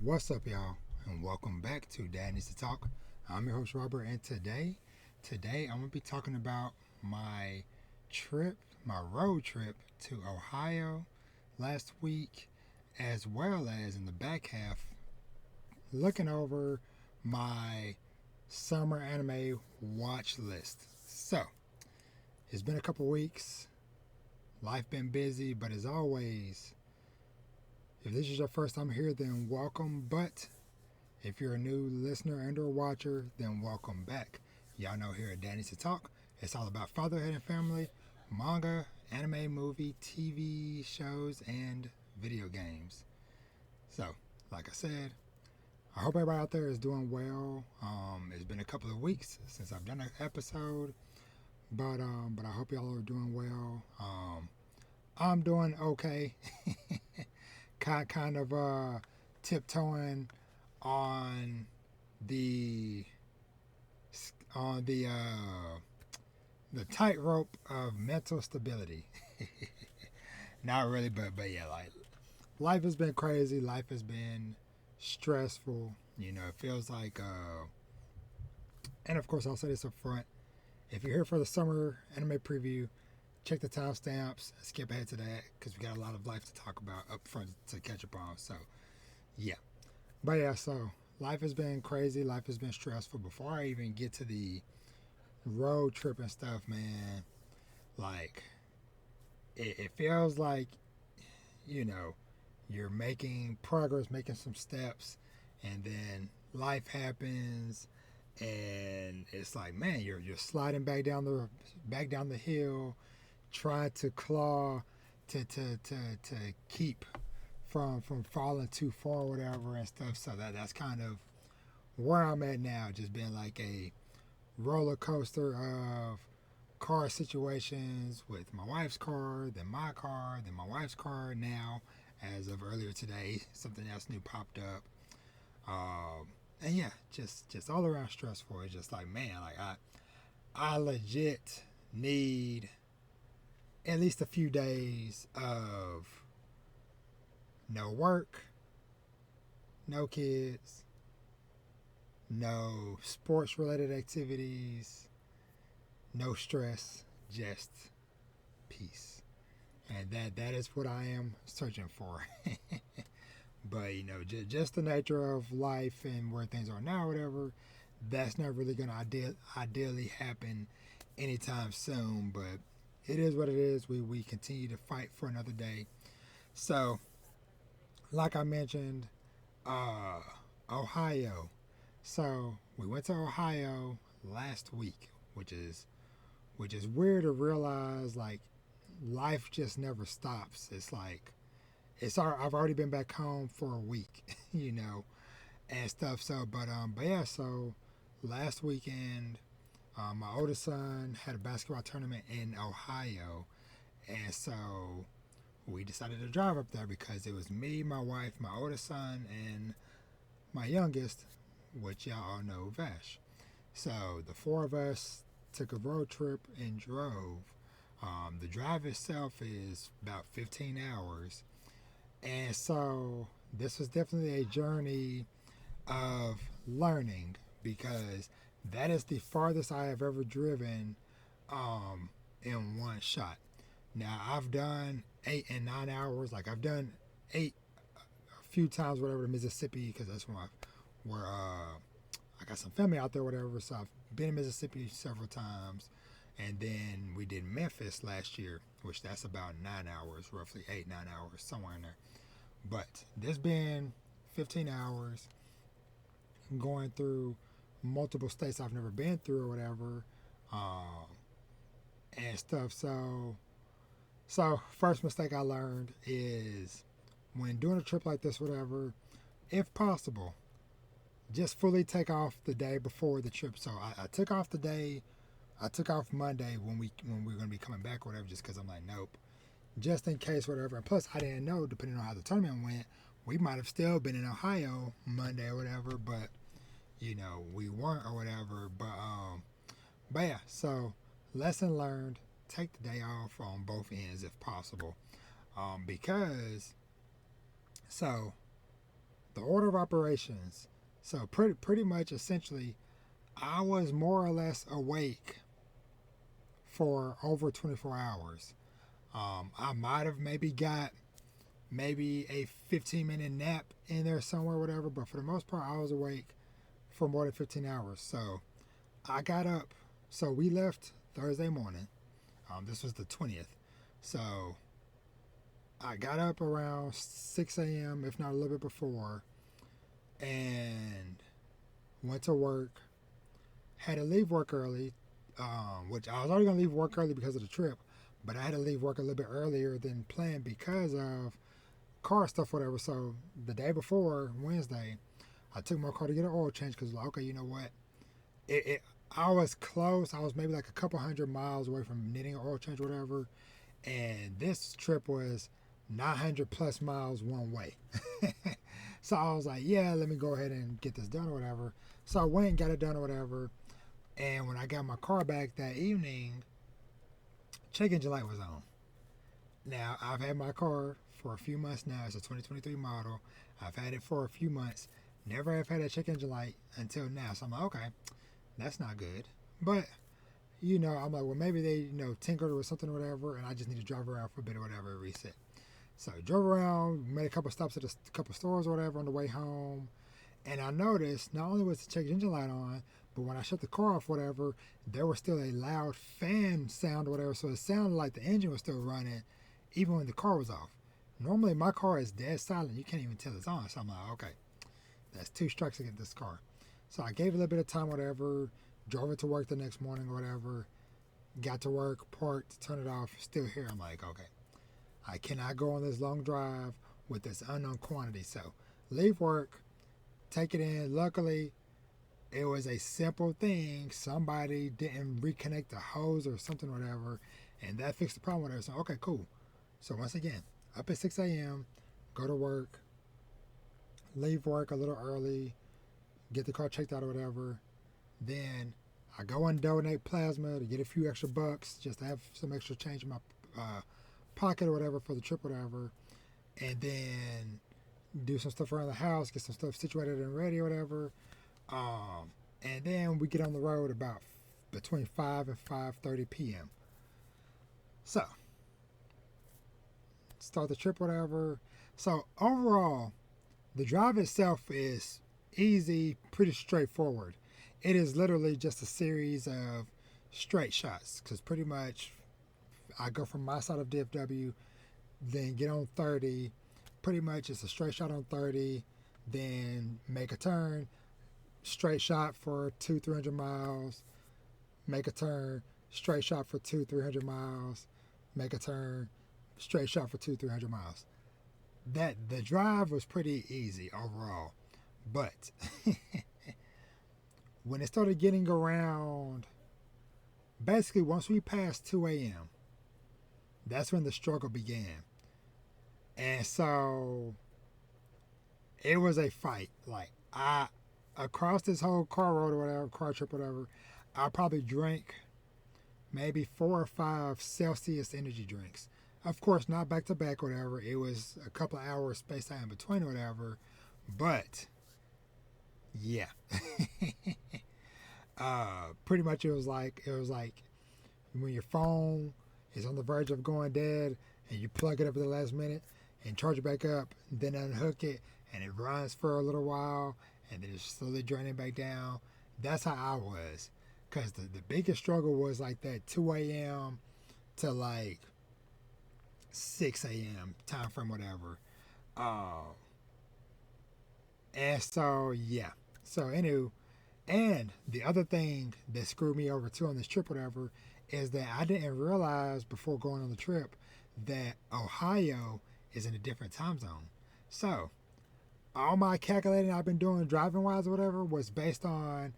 What's up, y'all, and welcome back to Dad Needs to Talk. I'm your host Robert, and today I'm gonna be talking about my trip, my road trip to Ohio last week, as well as in the back half, looking over my summer anime watch list. So it's been a couple weeks. Life been busy, but as always, if this is your first time here, then welcome. But if you're a new listener and or watcher, then welcome back. Y'all know here at Danny's to Talk, it's all about fatherhood and family, manga, anime, movie, TV shows, and video games. So, like I said, I hope everybody out there is doing well. It's been a couple of weeks since I've done an episode, but I hope y'all are doing well. I'm doing okay. kind of tiptoeing on the the tightrope of mental stability. Not really, but yeah, like life has been crazy. Life has been stressful. You know, it feels like, and of course, I'll say this up front. If you're here for the summer anime preview, check the timestamps. Skip ahead to that because we got a lot of life to talk about up front to catch up on. So, yeah. But yeah, so life has been crazy. Life has been stressful. Before I even get to the road trip and stuff, man, like it feels like, you know, you're making progress, making some steps, and then life happens, and it's like, man, you're sliding back down the hill, trying to claw to keep from falling too far, or whatever, and stuff. So that's kind of where I'm at now, just being like a roller coaster of car situations with my wife's car, then my wife's car now. As of earlier today, something else new popped up. And yeah, just all around stressful. It's just like, man, like I legit need at least a few days of no work, no kids, no sports related activities, no stress, just peace. And that is what I am searching for. But you know, just the nature of life and where things are now, whatever. That's not really gonna ideally happen anytime soon. But it is what it is. We continue to fight for another day. So, like I mentioned, uh, Ohio. So we went to Ohio last week, which is weird to realize. Like life just never stops. It's like I've already been back home for a week, you know, and stuff. So, but yeah. So last weekend, my oldest son had a basketball tournament in Ohio, and so we decided to drive up there because it was me, my wife, my oldest son, and my youngest, which y'all all know, Vash. So the four of us took a road trip and drove. The drive itself is about 15 hours. And so this was definitely a journey of learning because that is the farthest I have ever driven in one shot. Now I've done 8 and 9 hours. Like I've done eight a few times, whatever, to Mississippi because that's where I got some family out there, whatever. So I've been in Mississippi several times, and then we did Memphis last year, which that's about 9 hours, roughly 8 9 hours, somewhere in there. But this being 15 hours, going through multiple states I've never been through or whatever, um, and stuff. So first mistake I learned is when doing a trip like this, whatever, if possible, just fully take off the day before the trip. So I took off the day. I took off Monday when we were gonna be coming back or whatever, just because I'm like, nope, just in case, whatever. And plus, I didn't know, depending on how the tournament went, we might have still been in Ohio Monday or whatever, but you know, we weren't or whatever. But yeah. So lesson learned: take the day off on both ends if possible, because so the order of operations. So pretty much essentially, I was more or less awake for over 24 hours. I might have maybe got maybe a 15-minute nap in there somewhere, whatever. But for the most part, I was awake for more than 15 hours. So I got up. So we left Thursday morning. This was the 20th. So I got up around 6 a.m., if not a little bit before, and went to work. Had to leave work early, which I was already going to leave work early because of the trip, but I had to leave work a little bit earlier than planned because of car stuff, whatever. So the day before, Wednesday, I took my car to get an oil change because, like, okay, you know what? I was close. I was maybe like a couple hundred miles away from needing an oil change, whatever. And this trip was 900 plus miles one way. So I was like, yeah, let me go ahead and get this done or whatever. So I went and got it done or whatever. And when I got my car back that evening, check engine light was on. Now, I've had my car for a few months now. It's a 2023 model. I've had it for a few months. Never have had a check engine light until now. So I'm like, okay, that's not good. But, I'm like, well, maybe they, tinkered with something or whatever, and I just need to drive around for a bit or whatever, reset. So I drove around, made a couple stops at a couple stores or whatever on the way home. And I noticed not only was the check engine light on, but when I shut the car off, whatever, there was still a loud fan sound or whatever. So it sounded like the engine was still running, even when the car was off. Normally, my car is dead silent. You can't even tell it's on. So I'm like, okay, that's 2 strikes against this car. So I gave it a little bit of time, whatever, drove it to work the next morning or whatever, got to work, parked, turned it off, still here. I'm like, okay, I cannot go on this long drive with this unknown quantity. So leave work, take it in. Luckily, it was a simple thing. Somebody didn't reconnect the hose or something, whatever, and that fixed the problem, whatever. So, okay, cool. So once again, up at 6 a.m., go to work, leave work a little early, get the car checked out or whatever. Then I go and donate plasma to get a few extra bucks, just to have some extra change in my pocket or whatever for the trip or whatever. And then do some stuff around the house, get some stuff situated and ready or whatever. And then we get on the road about between 5 and 5:30 p.m. So, start the trip, whatever. So, overall, the drive itself is easy, pretty straightforward. It is literally just a series of straight shots, because pretty much I go from my side of DFW, then get on 30. Pretty much it's a straight shot on 30, then make a turn, straight shot for 200-300 miles, make a turn, straight shot for 200-300 miles, make a turn, straight shot for 200-300 miles. That the drive was pretty easy overall, but when it started getting around, basically once we passed 2 a.m., that's when the struggle began. And so it was a fight. Like, across this whole car road or whatever, car trip, whatever, I probably drank maybe 4 or 5 Celsius energy drinks. Of course, not back to back, whatever. It was a couple of hours spaced out in between, whatever. But yeah, pretty much it was like when your phone is on the verge of going dead and you plug it up at the last minute and charge it back up, then unhook it and it runs for a little while and then it's slowly draining back down. That's how I was, because the biggest struggle was like that 2 a.m. to like 6 a.m. time frame, whatever. And so yeah, so anyway, and the other thing that screwed me over too on this trip, whatever, is that I didn't realize before going on the trip that Ohio is in a different time zone. So all my calculating I've been doing driving wise or whatever was based on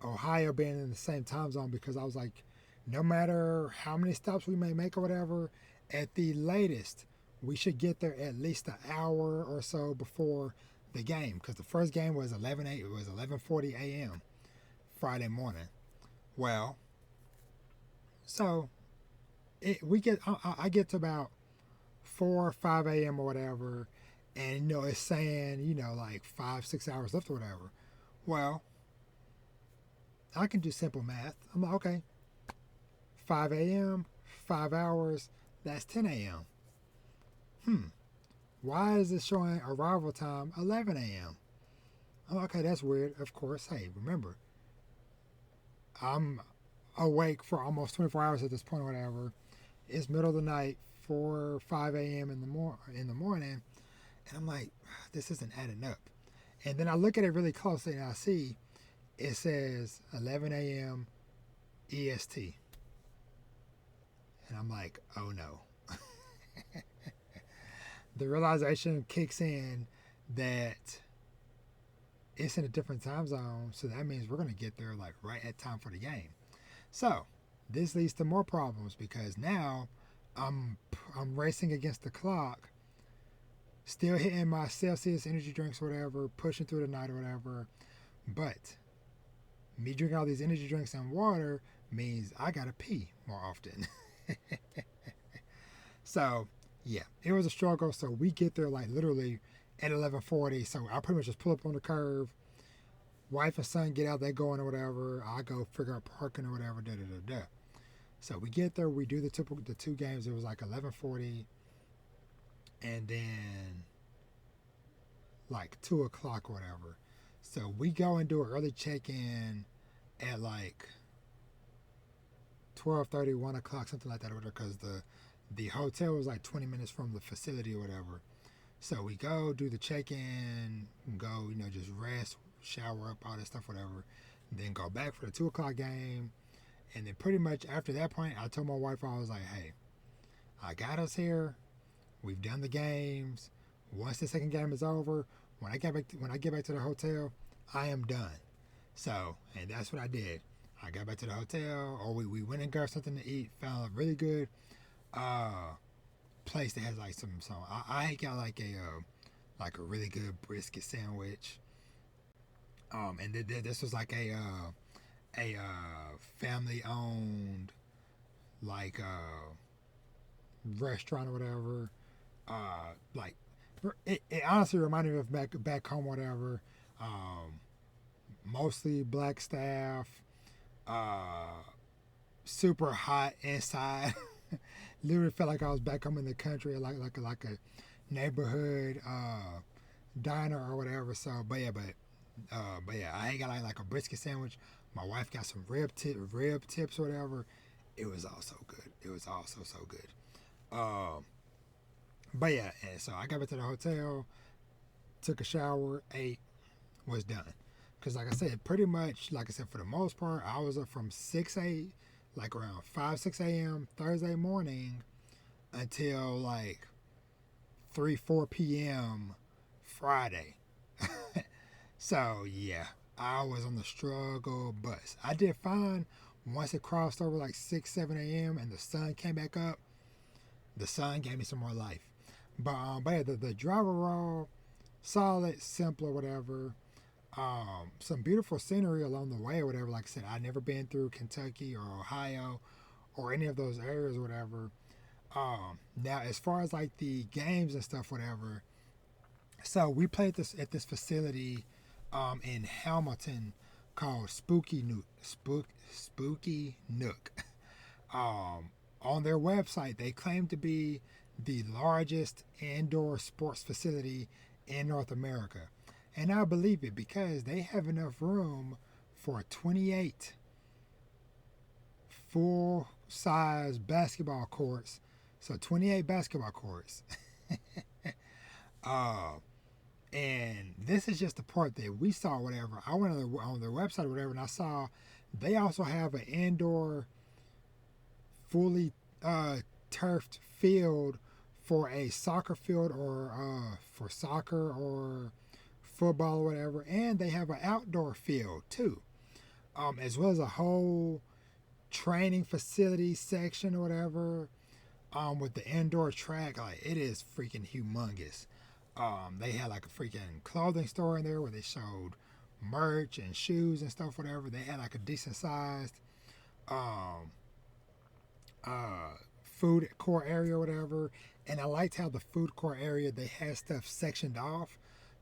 Ohio being in the same time zone, because I was like, no matter how many stops we may make or whatever, at the latest we should get there at least an hour or so before the game, because the first game was 11:40 a.m. Friday morning. Well, so I get to about 4 or 5 a.m. or whatever, and it's saying like 5-6 hours left or whatever. Well, I can do simple math. I'm like, okay, 5 a.m., 5 hours, that's 10 a.m. Why is it showing arrival time 11 a.m.? Oh, okay, that's weird. Of course, hey, remember, I'm awake for almost 24 hours at this point or whatever. It's middle of the night, 4 5 a.m. in the morning, and I'm like, this isn't adding up. And then I look at it really closely and I see it says 11 a.m. EST. And I'm like, oh no. The realization kicks in that it's in a different time zone, so that means we're going to get there like right at time for the game. So this leads to more problems because now I'm racing against the clock, still hitting my Celsius energy drinks or whatever, pushing through the night or whatever. But me drinking all these energy drinks and water means I gotta pee more often. So yeah, it was a struggle. So we get there like literally at 11:40. So I pretty much just pull up on the curve. Wife and son get out, they going or whatever. I go figure out parking or whatever. Da da da da. So we get there, we do the two games. It was like 11:40, and then like 2 o'clock or whatever. So we go and do an early check-in at like 12:30, 1 o'clock, something like that, because the hotel was like 20 minutes from the facility or whatever. So we go do the check-in, go just rest, shower up, all that stuff, whatever. Then go back for the 2 o'clock game, and then pretty much after that point, I told my wife, I was like, hey, I got us here. We've done the games. Once the second game is over, when I get back to the hotel, I am done. So, and that's what I did. I got back to the hotel, or we went and got something to eat. Found a really good place that has like some. I got like a really good brisket sandwich. And this was like a family owned like restaurant or whatever. Like it honestly reminded me of back home, whatever. Mostly black staff. Super hot inside. Literally felt like I was back home in the country, like a neighborhood diner or whatever. So, but yeah, I got like a brisket sandwich. My wife got some rib tips or whatever. It was all so good. It was all so good. But yeah, and so I got back to the hotel, took a shower, ate, was done. Because like I said, pretty much, like I said, for the most part, I was up from like around 5-6 a.m. Thursday morning until like 3-4 p.m. Friday. So yeah, I was on the struggle bus. I did fine once it crossed over like 6-7 a.m. and the sun came back up. The sun gave me some more life. But yeah, the driver role, solid, simple or whatever. Some beautiful scenery along the way or whatever. Like I said, I'd never been through Kentucky or Ohio or any of those areas or whatever. Now as far as like the games and stuff, whatever. So we played this at this facility in Hamilton called Spooky Nook. On their website, they claim to be the largest indoor sports facility in North America. And I believe it because they have enough room for 28 full-size basketball courts. So 28 basketball courts. And this is just the part that we saw, whatever. I went on their website or whatever, and I saw they also have an indoor, fully turfed field for a soccer field or for soccer or football or whatever, and they have an outdoor field too, as well as a whole training facility section or whatever, with the indoor track. Like, it is freaking humongous. They had like a freaking clothing store in there where they showed merch and shoes and stuff, whatever. They had like a decent sized food court area or whatever. And I liked how the food court area, they had stuff sectioned off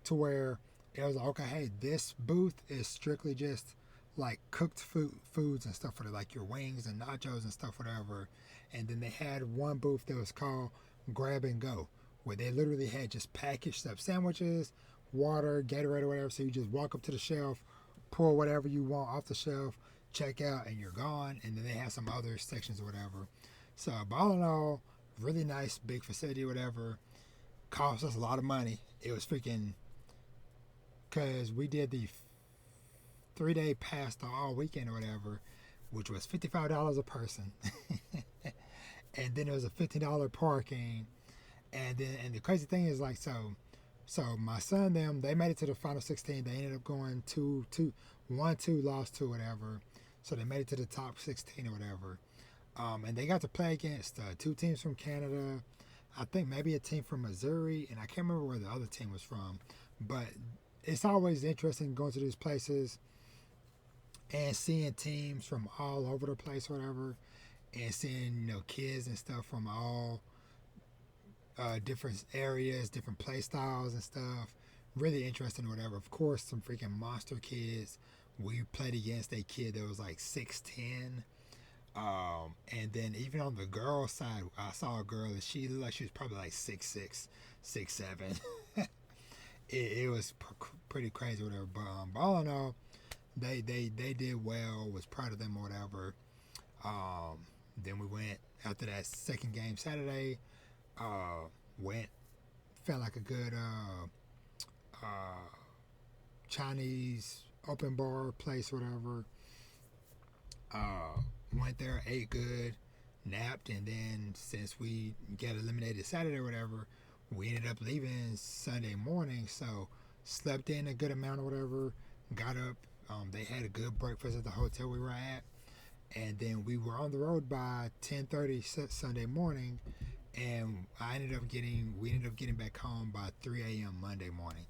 to where it was like, okay, hey, this booth is strictly just like cooked foods and stuff for like your wings and nachos and stuff, whatever. And then they had one booth that was called Grab and Go, where they literally had just packaged up sandwiches, water, Gatorade, or whatever. So you just walk up to the shelf, pull whatever you want off the shelf, check out, and you're gone. And then they have some other sections or whatever. So, all in all, really nice, big facility, or whatever. Cost us a lot of money. It was freaking, because we did the 3-day pass the all weekend or whatever, which was $55 a person. And then there was a $15 parking. And the crazy thing is like, so my son, they made it to the final 16. They ended up going 1-2, lost 2, whatever. So they made it to the top 16 or whatever. And they got to play against 2 teams from Canada. I think maybe a team from Missouri, and I can't remember where the other team was from. But it's always interesting going to these places and seeing teams from all over the place, whatever, and seeing kids and stuff from all different areas, different play styles and stuff. Really interesting, whatever. Of course, some freaking monster kids. We played against a kid that was like 6'10". And then even on the girl side, I saw a girl and she looked like she was probably like 6'6", 6'7". it was pretty crazy, whatever. But all in all, they did well. Was proud of them or whatever. Then we went after that second game Saturday. Felt like a good Chinese open bar place, whatever. Went there, ate good, napped, and then since we got eliminated Saturday or whatever, we ended up leaving Sunday morning. So slept in a good amount or whatever. Got up. They had a good breakfast at the hotel we were at, and then we were on the road by 10:30 Sunday morning, and we ended up getting back home by 3 a.m. Monday morning.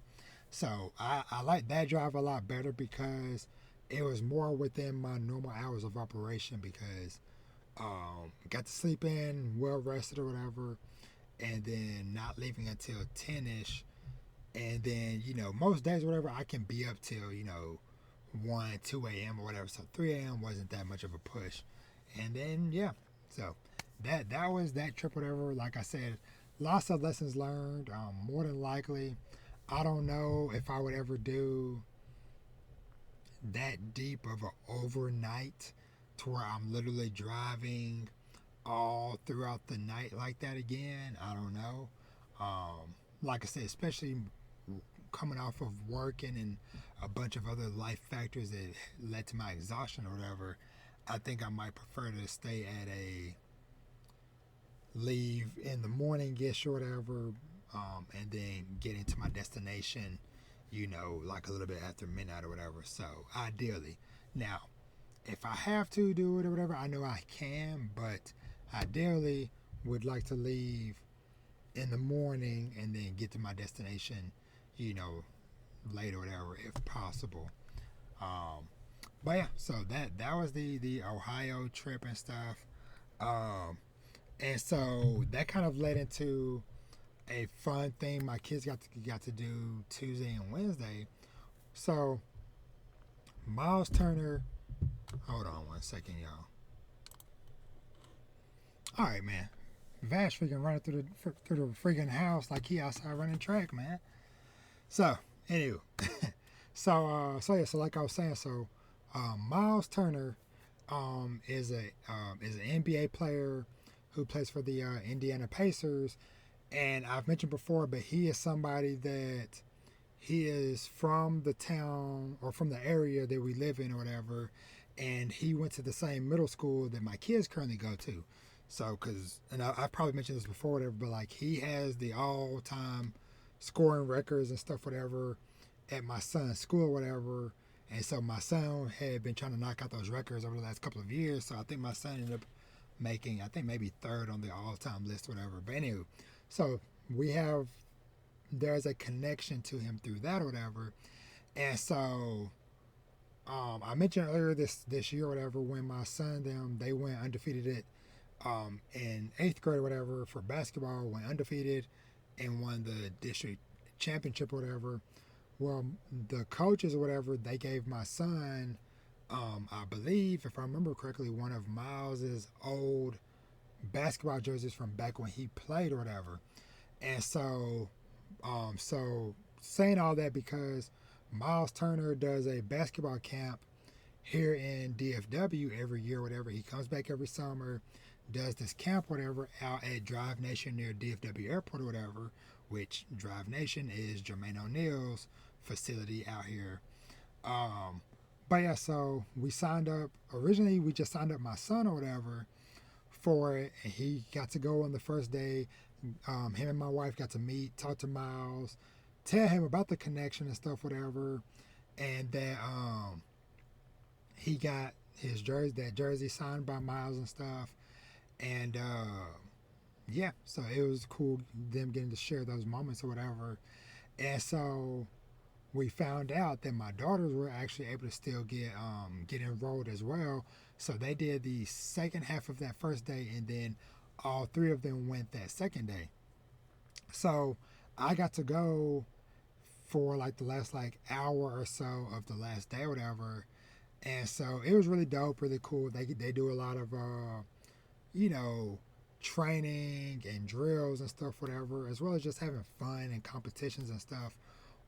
So I like that drive a lot better because it was more within my normal hours of operation because got to sleep in, well rested or whatever, and then not leaving until 10ish. And then most days or whatever I can be up till 1, 2 a.m. or whatever. So 3 a.m. wasn't that much of a push. And then so that was that trip, whatever. Like I said, lots of lessons learned. More than likely, I don't know if I would ever do that deep of an overnight to where I'm literally driving all throughout the night like that again. I don't know. Like I said, especially coming off of working and a bunch of other life factors that led to my exhaustion or whatever, I think I might prefer to stay at a leave in the morning-ish or whatever, and then get into my destination, like a little bit after midnight or whatever. So ideally, now, if I have to do it or whatever, I know I can, but ideally would like to leave in the morning and then get to my destination, late or whatever, if possible. But yeah, so that was the Ohio trip and stuff. And so that kind of led into a fun thing my kids got to do Tuesday and Wednesday. So Myles Turner, hold on 1 second, y'all. All right, man. Vash freaking running through the freaking house like he outside running track, man. So anyway, so like I was saying, Myles Turner is an NBA player who plays for the Indiana Pacers. And I've mentioned before, but he is somebody that he is from the town or from the area that we live in or whatever. And he went to the same middle school that my kids currently go to. So, and I've probably mentioned this before, whatever, but like he has the all-time scoring records and stuff, whatever, at my son's school or whatever. And so my son had been trying to knock out those records over the last couple of years. So I think my son ended up making, I think maybe third on the all-time list or whatever. But anyway, so there's a connection to him through that or whatever. And so I mentioned earlier this year or whatever when my son, they went undefeated in 8th grade or whatever for basketball, went undefeated and won the district championship or whatever. Well, the coaches or whatever, they gave my son, I believe, if I remember correctly, one of Miles's old basketball jerseys from back when he played or whatever. And so saying all that because Myles Turner does a basketball camp here in DFW every year, whatever. He comes back every summer, does this camp, whatever, out at Drive Nation near DFW Airport or whatever, which Drive Nation is Jermaine O'Neal's facility out here. Um, but yeah, so we signed up. Originally, we just signed up my son or whatever for it, and he got to go on the first day. Him and my wife got to meet, talk to Myles, tell him about the connection and stuff, whatever, and that he got his jersey signed by Myles and stuff, and yeah, so it was cool them getting to share those moments or whatever, and so we found out that my daughters were actually able to still get enrolled as well. So they did the second half of that first day, and then all three of them went that second day. So I got to go for like the last like hour or so of the last day or whatever, and so it was really dope, really cool. They do a lot of you know, training and drills and stuff, whatever, as well as just having fun and competitions and stuff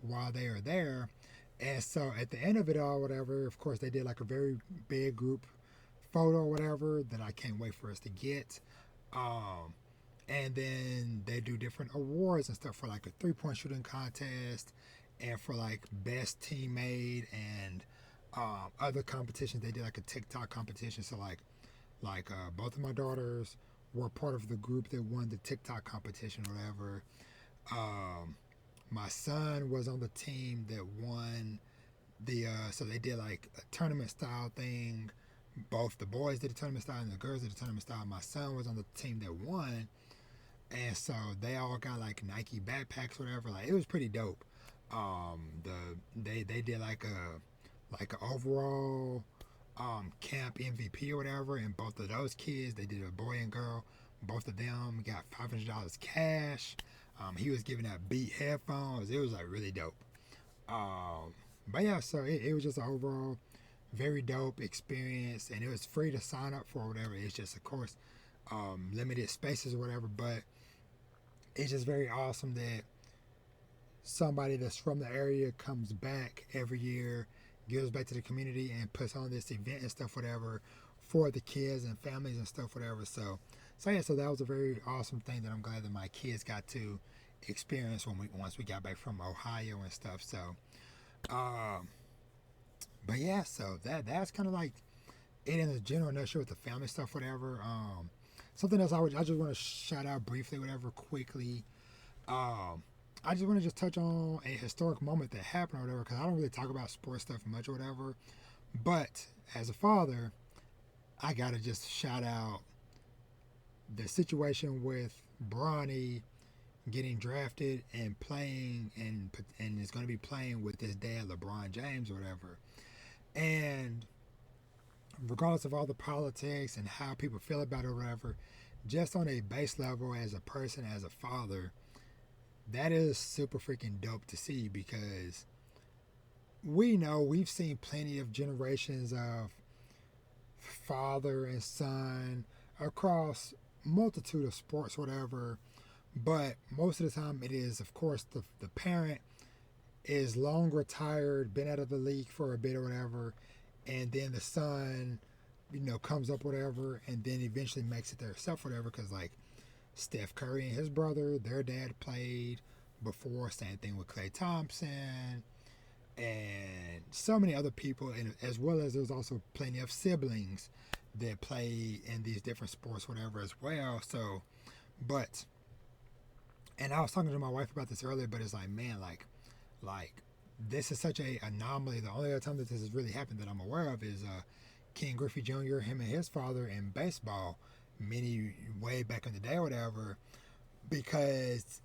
while they are there. And so at the end of it all, whatever, of course, they did like a very big group photo or whatever that I can't wait for us to get. Um, and then they do different awards and stuff for like a 3-point shooting contest and for like best teammate and other competitions. They did like a TikTok competition. So both of my daughters were part of the group that won the TikTok competition or whatever. Um, my son was on the team that won so they did like a tournament style thing. Both the boys did a tournament style and the girls did a tournament style. My son was on the team that won, and so they all got like Nike backpacks or whatever. Like it was pretty dope. They did like a overall camp MVP or whatever, and both of those kids, they did a boy and girl. Both of them got $500 cash. He was giving out Beat headphones. It was like really dope. But yeah, so it was just an overall very dope experience, and it was free to sign up for whatever. It's just, of course, limited spaces or whatever, but it's just very awesome that somebody that's from the area comes back every year, gives back to the community, and puts on this event and stuff, whatever, for the kids and families and stuff, whatever. So yeah, so that was a very awesome thing that I'm glad that my kids got to experience once we got back from Ohio and stuff. So, but yeah, so that's kind of like it in a general nutshell with the family stuff, whatever. Something else I just want to shout out briefly, whatever, quickly. I just want to touch on a historic moment that happened or whatever, because I don't really talk about sports stuff much or whatever. But as a father, I gotta just shout out the situation with Bronny getting drafted and playing and is going to be playing with his dad, LeBron James, or whatever. And regardless of all the politics and how people feel about it or whatever, just on a base level as a person, as a father, that is super freaking dope to see, because we've seen plenty of generations of father and son across multitude of sports, whatever, but most of the time it is, of course, the parent is long retired, been out of the league for a bit or whatever, and then the son, comes up whatever, and then eventually makes it theirself whatever, because like Steph Curry and his brother, their dad played before, same thing with Klay Thompson, and so many other people, and as well as there's also plenty of siblings that play in these different sports, whatever, as well. So, and I was talking to my wife about this earlier, but it's like, man, like this is such a anomaly. The only other time that this has really happened that I'm aware of is Ken Griffey Jr., him and his father in baseball, way back in the day or whatever, because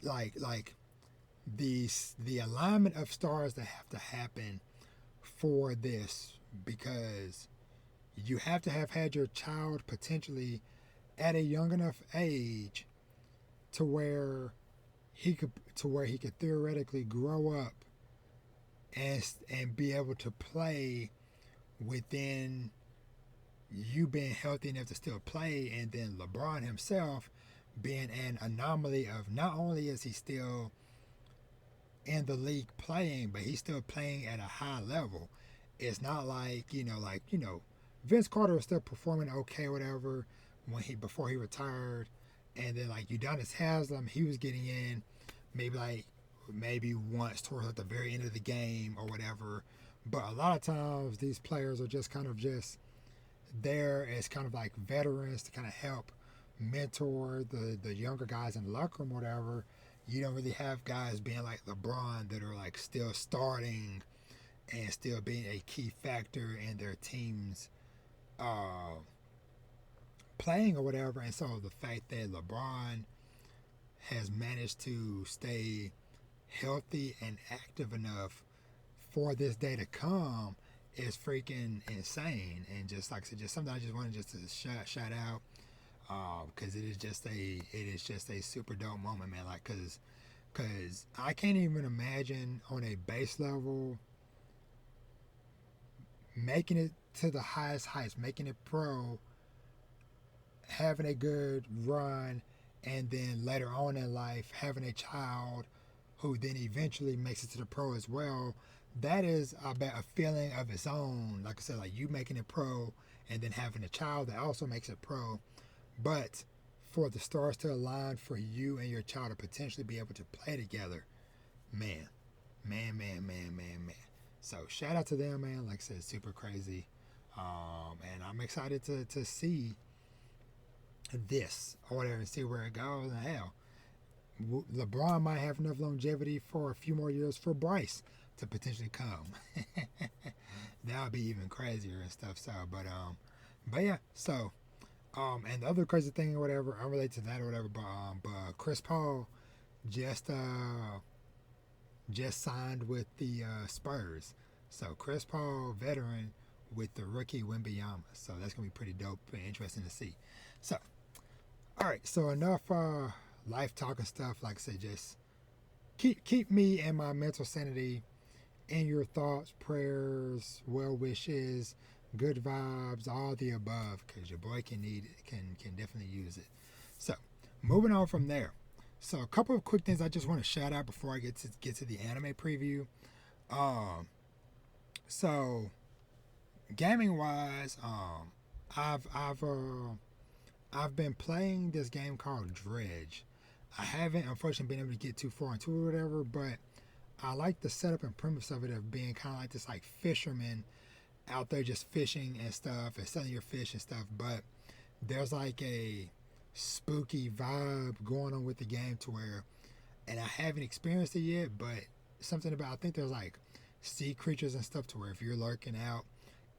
the alignment of stars that have to happen for this, because you have to have had your child potentially at a young enough age to where he could theoretically grow up and be able to play within you being healthy enough to still play, and then LeBron himself being an anomaly of not only is he still in the league playing, but he's still playing at a high level. It's not like, Vince Carter was still performing okay, whatever, when he before he retired, and then like Udonis Haslem, he was getting in maybe once towards like the very end of the game or whatever. But a lot of times these players are just kind of just there as kind of like veterans to kind of help mentor the younger guys in the locker room or whatever. You don't really have guys being like LeBron that are like still starting and still being a key factor in their team's playing or whatever. And so the fact that LeBron has managed to stay healthy and active enough for this day to come is freaking insane. And just like I said, just something I just wanted just to shout out, because it is just a super dope moment, man. Like, cause I can't even imagine on a base level making it to the highest heights, making it pro, having a good run, and then later on in life having a child who then eventually makes it to the pro as well. That is, I bet, a feeling of its own. Like I said, like you making it pro and then having a child that also makes it pro. But for the stars to align for you and your child to potentially be able to play together, man. So shout out to them, man. Like I said, super crazy. And I'm excited to see this or whatever and see where it goes. And hell, LeBron might have enough longevity for a few more years for Bryce to potentially come. That would be even crazier and stuff. So, but yeah. So, and the other crazy thing or whatever, unrelated to that or whatever, but Chris Paul just signed with the Spurs. So Chris Paul, veteran, with the rookie Wembanyama. So that's gonna be pretty dope and interesting to see. So, all right. So enough life talking stuff. Like I said, just keep me and my mental sanity in your thoughts, prayers, well wishes, good vibes, all the above, because your boy can need it, can definitely use it. So, moving on from there. So, a couple of quick things I just want to shout out before I get to the anime preview. So, gaming wise, I've been playing this game called Dredge. I haven't unfortunately been able to get too far into it or whatever, but I like the setup and premise of it of being kind of like this like fisherman out there just fishing and stuff and selling your fish and stuff. But there's like a spooky vibe going on with the game to where, and I haven't experienced it yet, but something about, I think there's like sea creatures and stuff to where if you're lurking out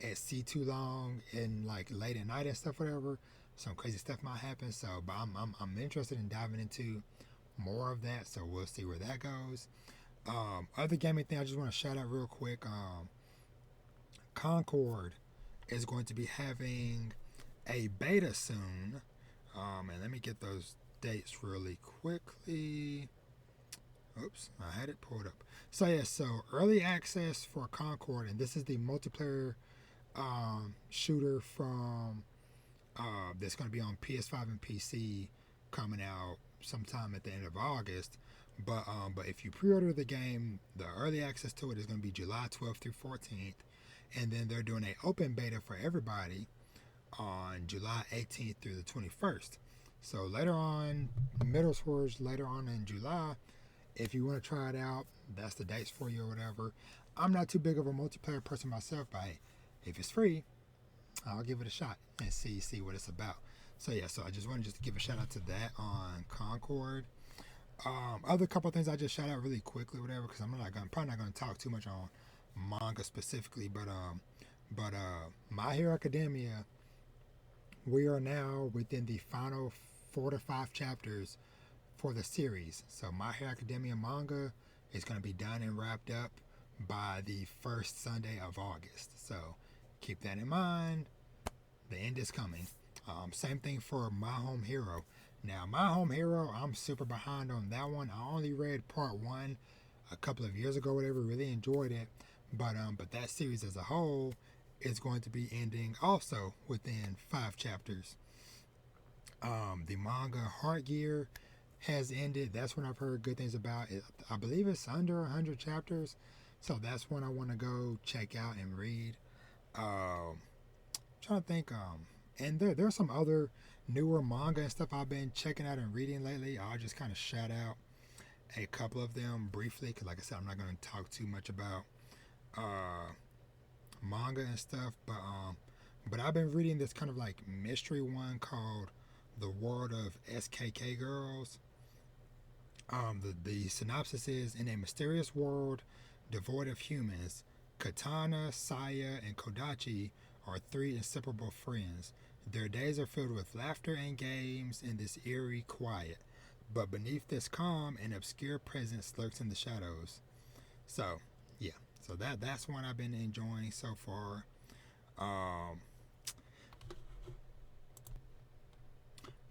at sea too long and like late at night and stuff, whatever, some crazy stuff might happen. So, but I'm interested in diving into more of that. So we'll see where that goes. Other gaming thing I just want to shout out real quick. Concord is going to be having a beta soon. And let me get those dates really quickly. Oops, I had it pulled up. So yeah, so early access for Concord, and this is the multiplayer shooter from that's going to be on PS5 and PC, coming out sometime at the end of August. But if you pre-order the game, the early access to it is going to be July 12th through 14th, and then they're doing an open beta for everybody on July 18th through the 21st. So later on, middle schoolers later on in July, if you want to try it out, that's the dates for you or whatever. I'm not too big of a multiplayer person myself, but hey, if it's free, I'll give it a shot and see what it's about. So yeah, so I just wanted to give a shout out to that on Concord. Other couple of things I just shout out really quickly, whatever, because probably not gonna talk too much on manga specifically, but My Hero Academia, we are now within the final 4 to 5 chapters for the series. So My Hero Academia manga is going to be done and wrapped up by the first Sunday of August. So keep that in mind. The end is coming. Same thing for My Home Hero. Now, My Home Hero, I'm super behind on that one. I only read part one a couple of years ago, whatever. Really enjoyed it, but that series as a whole is going to be ending also within 5 chapters. The manga Heart Gear has ended. That's one I've heard good things about. I believe it's under 100 chapters, so that's one I want to go check out and read. Trying to think. And there's some other newer manga and stuff I've been checking out and reading lately. I'll just kind of shout out a couple of them briefly, because like I said, I'm not going to talk too much about uh, manga and stuff. But I've been reading this kind of like mystery one called The World of SKK Girls. The synopsis is: in a mysterious world devoid of humans, Katana, Saya, and Kodachi are three inseparable friends. Their days are filled with laughter and games in this eerie quiet. But beneath this calm, an obscure presence lurks in the shadows. So, yeah. So that's one I've been enjoying so far. Um,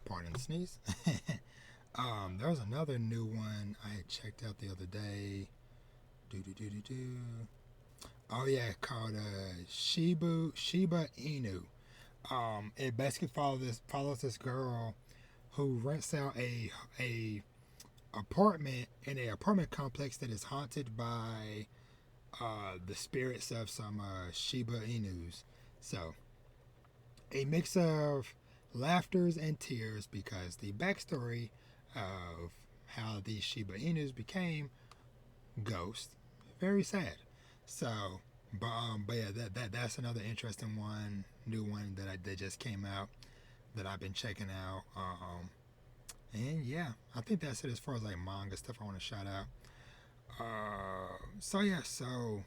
Pardon the sneeze. There was another new one I had checked out the other day. Oh yeah, called Shiba Inu. It basically follows this girl who rents out a apartment in a apartment complex that is haunted by the spirits of some Shiba Inus. So a mix of laughters and tears, because the backstory of how these Shiba Inus became ghosts, very sad. So, but yeah, that's another interesting one, new one that just came out that I've been checking out. And yeah, I think that's it as far as like manga stuff I want to shout out. So yeah, so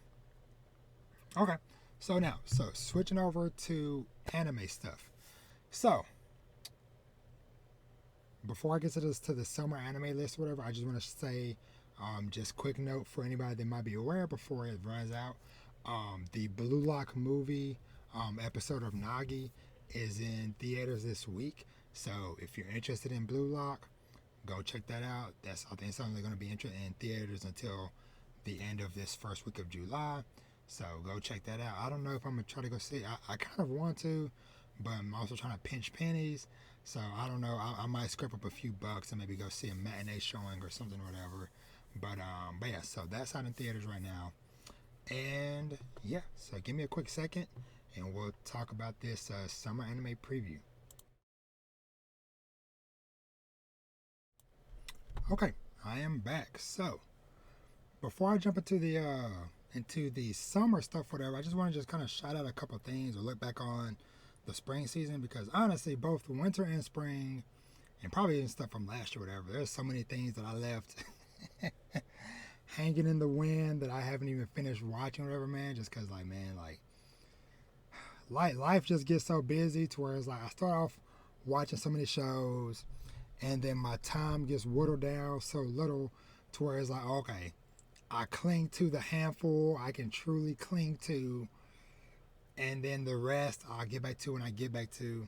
okay, so switching over to anime stuff. So before I get to the summer anime list or whatever, I just want to say, just quick note for anybody that might be aware before it runs out. The Blue Lock movie episode of Nagi is in theaters this week. So if you're interested in Blue Lock, go check that out. I think it's only going to be in theaters until the end of this first week of July. So go check that out. I don't know if I'm going to try to go see it. I kind of want to, but I'm also trying to pinch pennies. So I don't know. I might scrape up a few bucks and maybe go see a matinee showing or something or whatever. But yeah, so that's out in theaters right now. And yeah, so give me a quick second and we'll talk about this summer anime preview. Okay, I am back. So before I jump into the summer stuff, whatever, I just want to just kind of shout out a couple of things or look back on the spring season, because honestly, both winter and spring, and probably even stuff from last year, whatever, there's so many things that I left hanging in the wind that I haven't even finished watching, whatever, man. Just because, like, man, like life just gets so busy to where it's like I start off watching so many shows, and then my time gets whittled down so little to where it's like, okay, I cling to the handful I can truly cling to, and then the rest I'll get back to when I get back to.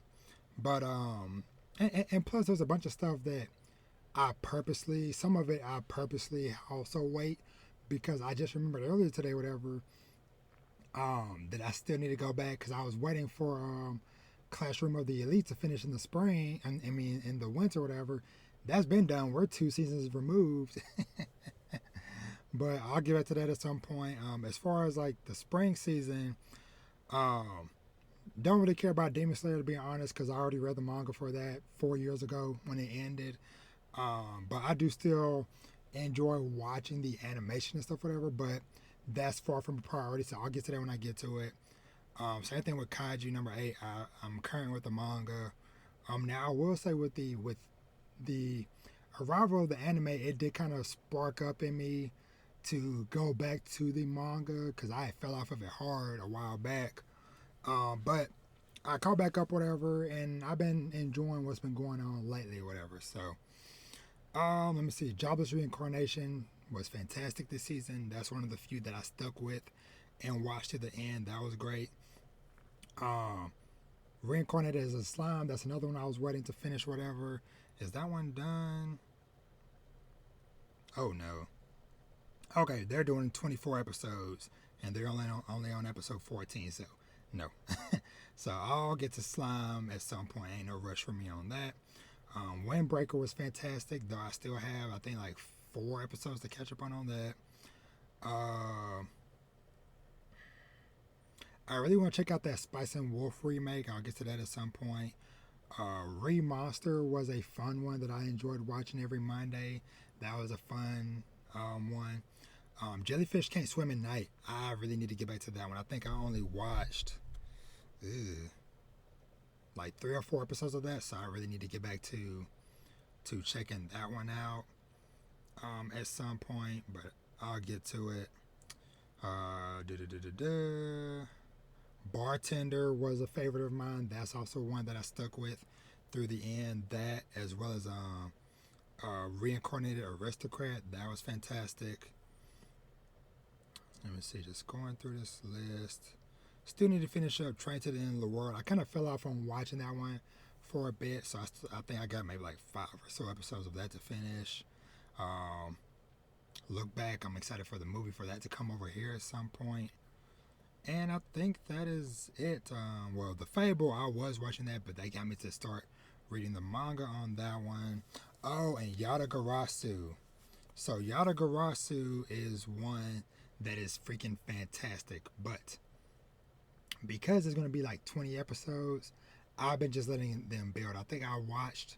But and plus there's a bunch of stuff that some of it I purposely also wait, because I just remembered earlier today, whatever, that I still need to go back because I was waiting for Classroom of the Elite to finish in the spring, and I mean in the winter, whatever. That's been done. We're 2 seasons removed. But I'll get back to that at some point. As far as like the spring season, um, don't really care about Demon Slayer, to be honest, because I already read the manga for that 4 years ago when it ended. But I do still enjoy watching the animation and stuff, whatever. But that's far from a priority, so I'll get to that when I get to it. Same thing with Kaiju number 8. I'm current with the manga. Now I will say with the arrival of the anime, it did kind of spark up in me to go back to the manga, because I fell off of it hard a while back. But I caught back up, whatever, and I've been enjoying what's been going on lately, whatever. So, let me see. Jobless Reincarnation was fantastic this season. That's one of the few that I stuck with and watched to the end. That was great. Reincarnated as a Slime, that's another one I was waiting to finish, whatever. Is that one done? Oh no. Okay, they're doing 24 episodes, and they're only on episode 14, so no. So I'll get to Slime at some point. Ain't no rush for me on that. Windbreaker was fantastic, though I still have, I think, like 4 episodes to catch up on that. I really want to check out that Spice and Wolf remake. I'll get to that at some point. Remonster was a fun one that I enjoyed watching every Monday. That was a fun one. Jellyfish Can't Swim at Night. I really need to get back to that one. I think I only watched like 3 or 4 episodes of that, so I really need to get back to checking that one out at some point, but I'll get to it. Bartender was a favorite of mine. That's also one that I stuck with through the end. That, as well as Reincarnated Aristocrat. That was fantastic. Let me see, just going through this list. Still need to finish up Train to the End of the World. I kind of fell off on watching that one for a bit, so I think I got maybe like 5 or so episodes of that to finish. Look Back, I'm excited for the movie for that to come over here at some point. And I think that is it. Well, The Fable, I was watching that, but they got me to start reading the manga on that one. Oh, and Yatagarasu. So Yatagarasu is one that is freaking fantastic, but because it's going to be like 20 episodes, I've been just letting them build. I think I watched,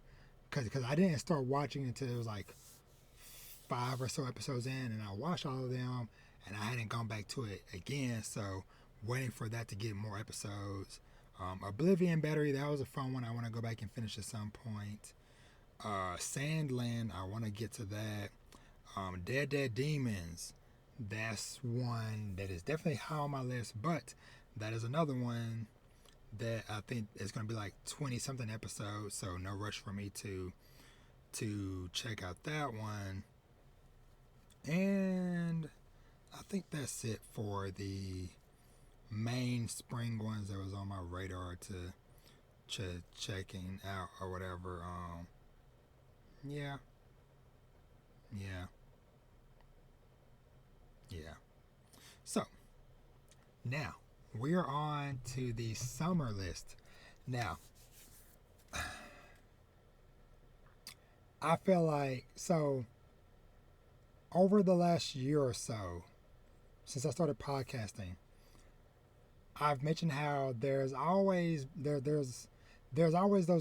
because I didn't start watching until it was like 5 or so episodes in, and I watched all of them, and I hadn't gone back to it again, so waiting for that to get more episodes. Oblivion Battery, that was a fun one. I want to go back and finish at some point. Sandland, I want to get to that. Dead Demons, that's one that is definitely high on my list, but that is another one that I think is going to be like 20 something episodes, so no rush for me to check out that one. And I think that's it for the main spring ones that was on my radar to checking out or whatever. Yeah. So now we are on to the summer list. Now, I feel like, so over the last year or so, since I started podcasting, I've mentioned how there's always those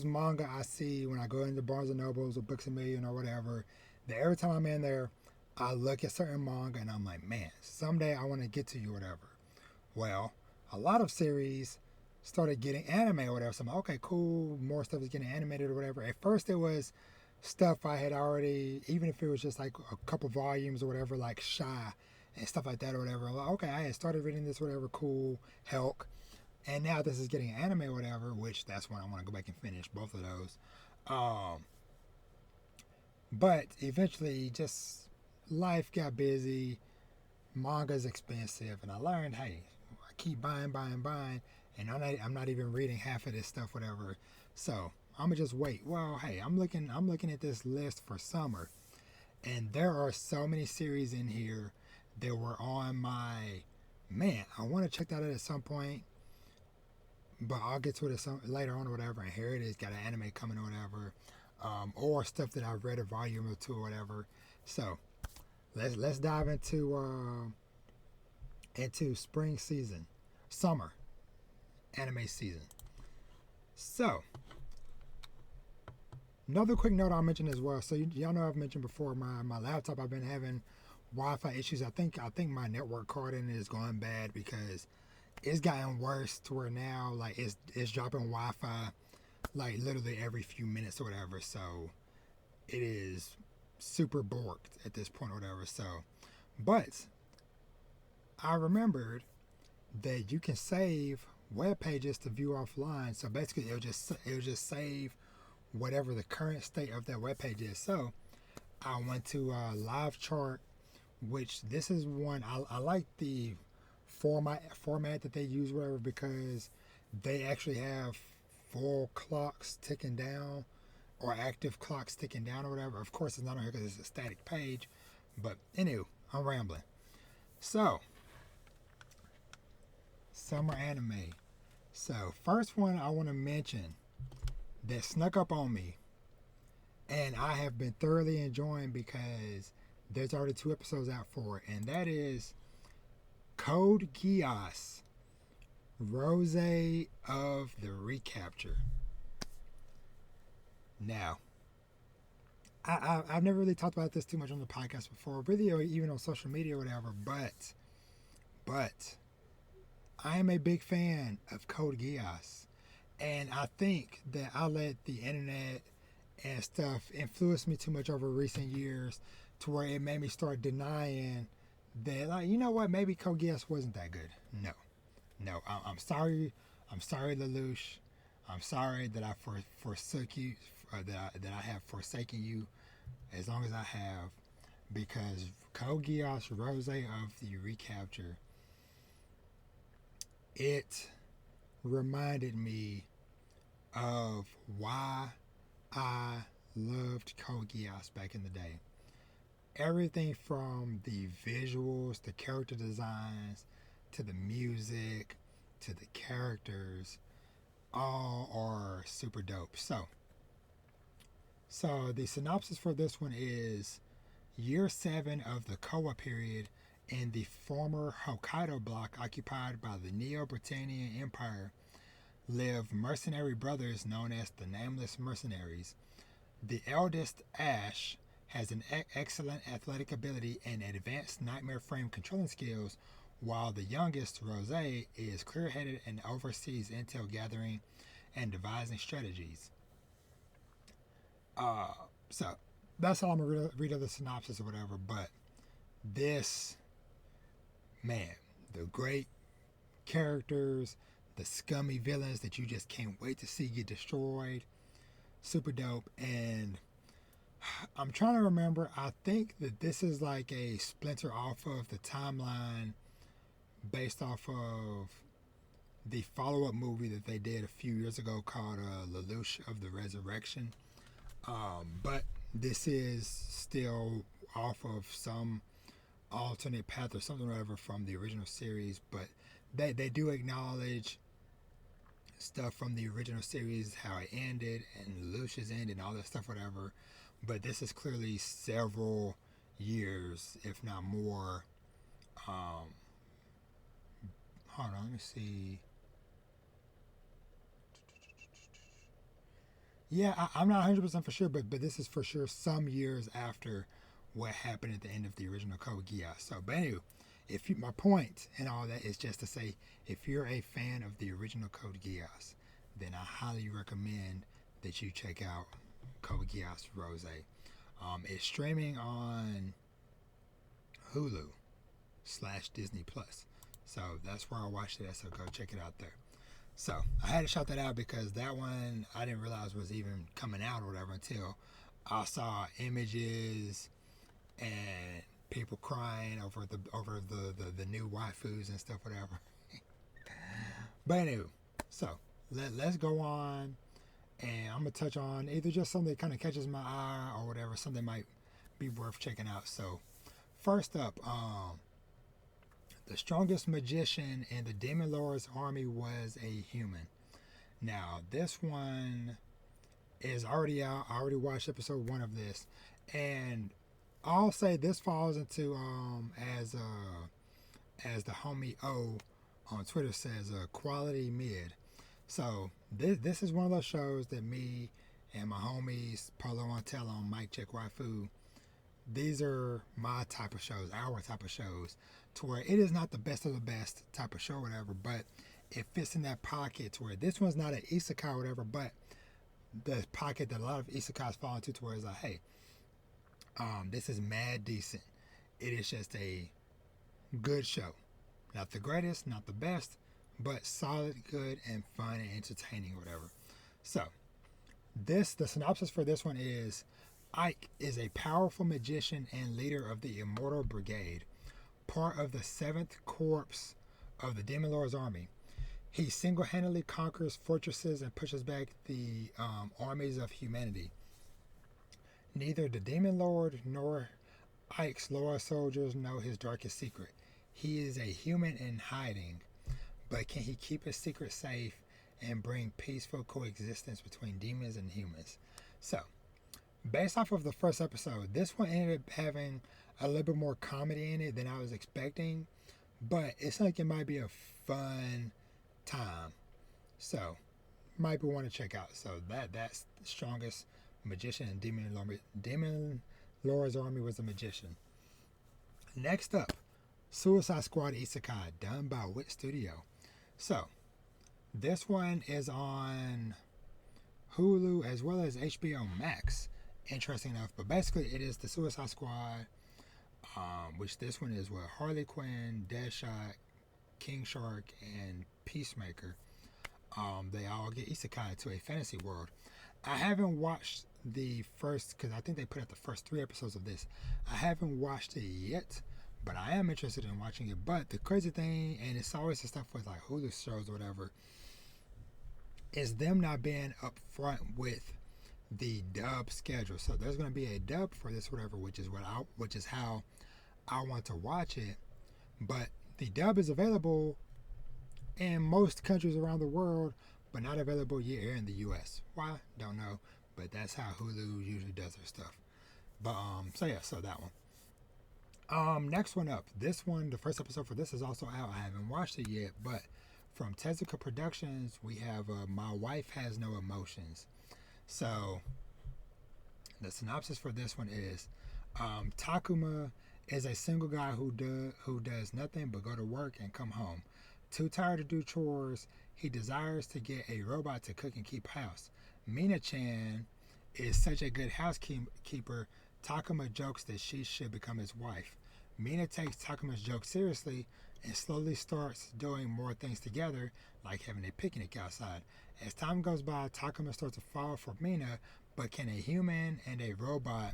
manga I see when I go into Barnes and Nobles or Books A Million or whatever, that every time I'm in there, I look at certain manga and I'm like, man, someday I want to get to you or whatever. Well, a lot of series started getting anime or whatever, so I'm like, okay, cool, more stuff is getting animated or whatever. At first it was stuff I had already, even if it was just like a couple volumes or whatever, like Shy and stuff like that or whatever. Like, okay, I had started reading this, whatever, cool, Helk. And now this is getting anime or whatever, which that's when I want to go back and finish both of those. But eventually, just life got busy. Manga's expensive, and I learned, hey, I keep buying, and I'm not even reading half of this stuff, whatever. So I'm gonna just wait. Well, hey, I'm looking at this list for summer, and there are so many series in here that were on my man. I want to check that out at some point, but I'll get to it later on or whatever. And here it is, got an anime coming or whatever, or stuff that I've read a volume or two or whatever. So let's dive into spring season, summer anime season. So another quick note I'll mention as well. So y'all know I've mentioned before my laptop. I've been having Wi-Fi issues. I think my network card in it is going bad because it's gotten worse to where now like it's dropping Wi-Fi like literally every few minutes or whatever. So it is super borked at this point or whatever. So, but I remembered that you can save web pages to view offline. So basically, it'll just save whatever the current state of that web page is. So I went to Live Chart, which this is one I like the format that they use, whatever, because they actually have full clocks ticking down or active clocks ticking down or whatever. Of course, it's not on here because it's a static page. But anyway, I'm rambling. So, summer anime. So, first one I want to mention that snuck up on me and I have been thoroughly enjoying because there's already 2 episodes out for it, and that is Code Geass, Rose of the Recapture. Now, I've never really talked about this too much on the podcast before, really, or even on social media or whatever, but I am a big fan of Code Geass, and I think that I let the internet and stuff influenced me too much over recent years to where it made me start denying that, like, you know what, maybe Code Geass wasn't that good. No, I'm sorry. I'm sorry, Lelouch. I'm sorry that I forsook you, that I have forsaken you as long as I have, because Code Geass, Rose of the Recapture, it reminded me of why I loved Code Geass back in the day. Everything from the visuals, the character designs, to the music, to the characters, all are super dope. So the synopsis for this one is: Year 7 of the Koa period in the former Hokkaido bloc occupied by the Neo-Britannian Empire live mercenary brothers known as the Nameless Mercenaries. The eldest, Ash, has an excellent athletic ability and advanced nightmare frame controlling skills, while the youngest, Rose, is clear-headed and oversees intel gathering and devising strategies. So that's all I'm going to read of the synopsis or whatever, but this, man, the great characters, the scummy villains that you just can't wait to see get destroyed, super dope. And I'm trying to remember, I think that this is like a splinter off of the timeline based off of the follow-up movie that they did a few years ago called Lelouch of the Resurrection. But this is still off of some alternate path or something or whatever from the original series, but they do acknowledge stuff from the original series, how it ended and Lelouch's end and all that stuff, whatever. But this is clearly several years, if not more. Hold on, let me see. Yeah, I'm not 100% for sure, but this is for sure some years after what happened at the end of the original Code Geass. So, but anyway, my point and all that is just to say, if you're a fan of the original Code Geass, then I highly recommend that you check out Code Geass Rose. It's streaming on Hulu/Disney Plus. So that's where I watched it at, so go check it out there. So I had to shout that out because that one I didn't realize was even coming out or whatever until I saw images and people crying over the new waifus and stuff, whatever. But anyway, so let's go on, and I'm gonna touch on either just something that kind of catches my eye or whatever, something might be worth checking out. So first up, the strongest magician in the Demon Lord's army was a human. Now, this one is already out. I already watched episode 1 of this. And I'll say this falls into, as the homie O on Twitter says, quality mid. So, this is one of those shows that me and my homies, Paulo Montel on Mike Check Waifu, these are my type of shows, our type of shows, to where it is not the best of the best type of show or whatever, but it fits in that pocket to where this one's not an isekai or whatever, but the pocket that a lot of isekais fall into to where it's like, hey, this is mad decent. It is just a good show. Not the greatest, not the best, but solid, good, and fun and entertaining or whatever. So, the synopsis for this one is: Ike is a powerful magician and leader of the Immortal Brigade, part of the 7th Corps of the Demon Lord's army. He single-handedly conquers fortresses and pushes back the armies of humanity. Neither the Demon Lord nor Ike's loyal soldiers know his darkest secret. He is a human in hiding, but can he keep his secret safe and bring peaceful coexistence between demons and humans? So, based off of the first episode, this one ended up having a little bit more comedy in it than I was expecting, but it's like it might be a fun time. So, might be one to check out. So that's the strongest magician and Demon Lord's army was a magician. Next up, Suicide Squad Isekai, done by Wit Studio. So, this one is on Hulu as well as HBO Max. Interesting enough, but basically it is the Suicide Squad, which this one is with Harley Quinn, Deadshot, King Shark, and Peacemaker. They all get isekai to a fantasy world. I haven't watched the first, because I think they put out the first 3 episodes of this. I haven't watched it yet, but I am interested in watching it. But the crazy thing, and it's always the stuff with like Hulu shows or whatever, is them not being upfront with the dub schedule. So there's going to be a dub for this, whatever, which is how I want to watch it. But the dub is available in most countries around the world, but not available here in the U.S. Why? Don't know. But that's how Hulu usually does their stuff. But so that one. Next one up. This one, the first episode for this is also out. I haven't watched it yet, but from Tezuka Productions, we have My Wife Has No Emotions. So the synopsis for this one is Takuma is a single guy who does nothing but go to work and come home. Too tired to do chores, he desires to get a robot to cook and keep house. Mina-chan is such a good housekeeper, Takuma jokes that she should become his wife. Mina takes Takuma's joke seriously and slowly starts doing more things together, like having a picnic outside. As time goes by, Takuma starts to fall for Mina, but can a human and a robot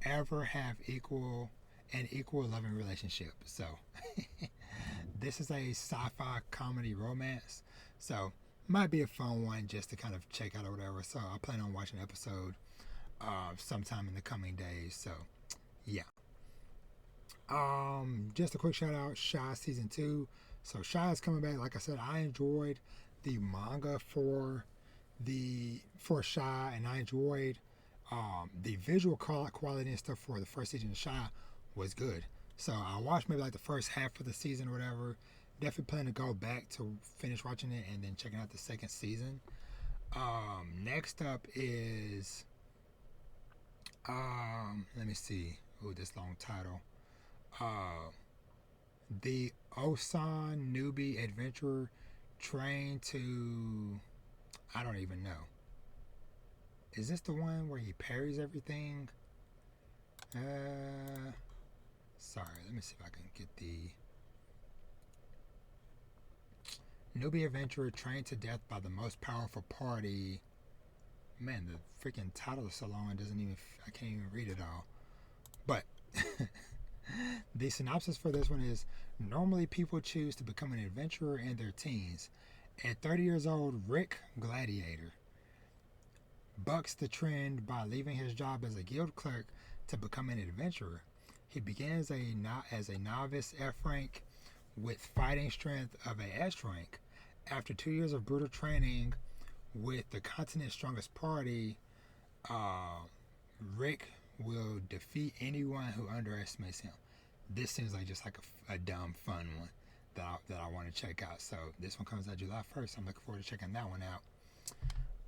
ever have equal loving relationship? So this is a sci-fi comedy romance, so might be a fun one just to kind of check out or whatever. So I plan on watching an episode sometime in the coming days. So yeah. Just a quick shout out, Shy season 2. So Shy is coming back. Like I said, I enjoyed the manga for Shy, and I enjoyed the visual quality and stuff for the first season of Shy was good. So I watched maybe like the first half of the season or whatever. Definitely plan to go back to finish watching it and then checking out the second season. Next up is let me see. Ooh, this long title. The Osan Newbie Adventurer Trained to, I don't even know. Is this the one where he parries everything? Sorry, let me see if I can get the Newbie Adventurer Trained to Death by the Most Powerful Party. Man, the freaking title is so long I can't even read it all. But the synopsis for this one is, normally people choose to become an adventurer in their teens. At 30 years old, Rick Gladiator bucks the trend by leaving his job as a guild clerk to become an adventurer. He begins as a novice F rank with fighting strength of a S rank. After 2 years of brutal training with the continent's strongest party, Rick will defeat anyone who underestimates him. This seems like just like a dumb fun one that I want to check out. So this one comes out July 1st. I'm looking forward to checking that one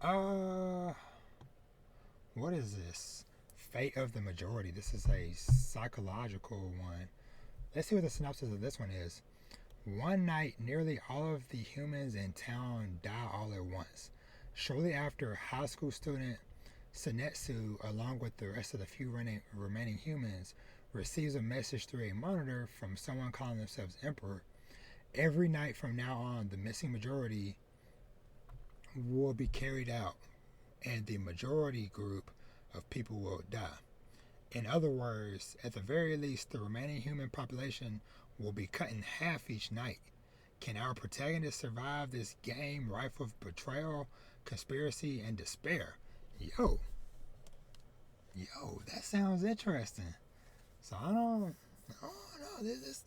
out. What is this? Fate of the Majority. This is a psychological one. Let's see what the synopsis of this one is. One night, nearly all of the humans in town die all at once. Shortly after, high school student Senetsu, along with the rest of the few remaining humans, receives a message through a monitor from someone calling themselves Emperor. Every night from now on, the missing majority will be carried out, and the majority group of people will die. In other words, at the very least, the remaining human population will be cut in half each night. Can our protagonist survive this game rife with betrayal, conspiracy, and despair? Yo, that sounds interesting. So I don't know.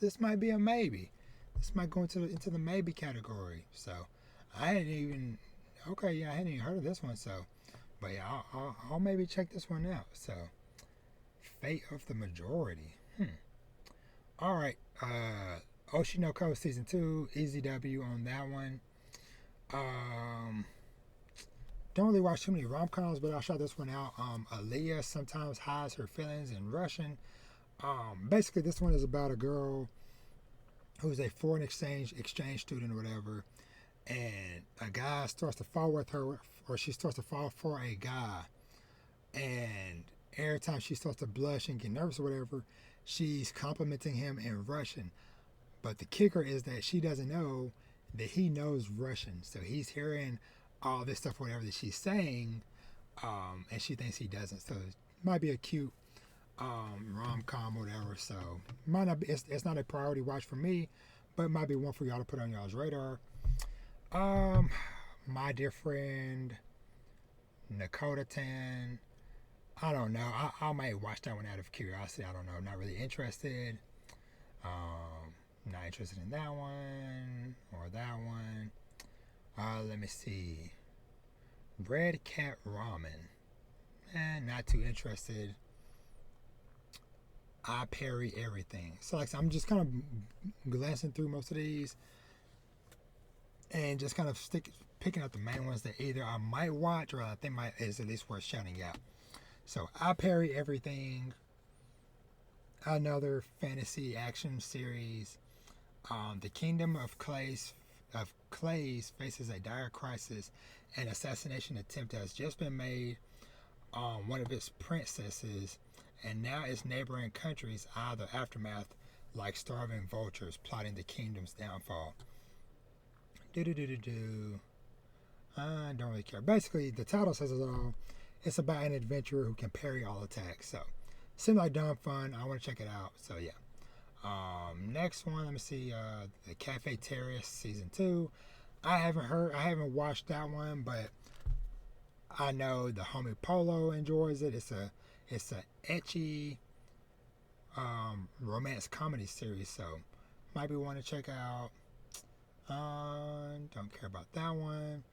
This might be a maybe. This might go into the maybe category. So I hadn't even I hadn't even heard of this one. So, but yeah, I'll maybe check this one out. So, Fate of the Majority. All right. Oshinoko season 2, Easy W on that one. Don't really watch too many rom-coms, but I'll shout this one out. Aaliyah sometimes hides her feelings in Russian. Basically, this one is about a girl who's a foreign exchange student or whatever, and a guy starts to fall with her, or she starts to fall for a guy, and every time she starts to blush and get nervous or whatever, she's complimenting him in Russian. But the kicker is that she doesn't know that he knows Russian, so he's hearing all this stuff, whatever that she's saying, and she thinks he doesn't. So it might be a cute rom-com or whatever. So might not be, it's not a priority watch for me, but it might be one for y'all to put on y'all's radar. My dear friend Nakota Tan, I don't know. I might watch that one out of curiosity. I don't know. Not really interested. Not interested in that one or that one. Let me see. Red Cat Ramen. Not too interested. I parry everything. So like I'm just kind of glancing through most of these and just kind of picking out the main ones that either I might watch or I think is at least worth shouting out. So I parry everything. Another fantasy action series. The Kingdom of Clays faces a dire crisis. An assassination attempt has just been made on one of its princesses, and now its neighboring countries eye the aftermath like starving vultures plotting the kingdom's downfall. I don't really care. Basically, the title says it all. It's about an adventurer who can parry all attacks. So, seems like dumb fun. I want to check it out. So, yeah. Next one, let me see. The Cafe Terrace season 2. I haven't watched that one, but I know the homie Polo enjoys it. It's a ecchi romance comedy series, so might be one to check out. Don't care about that one.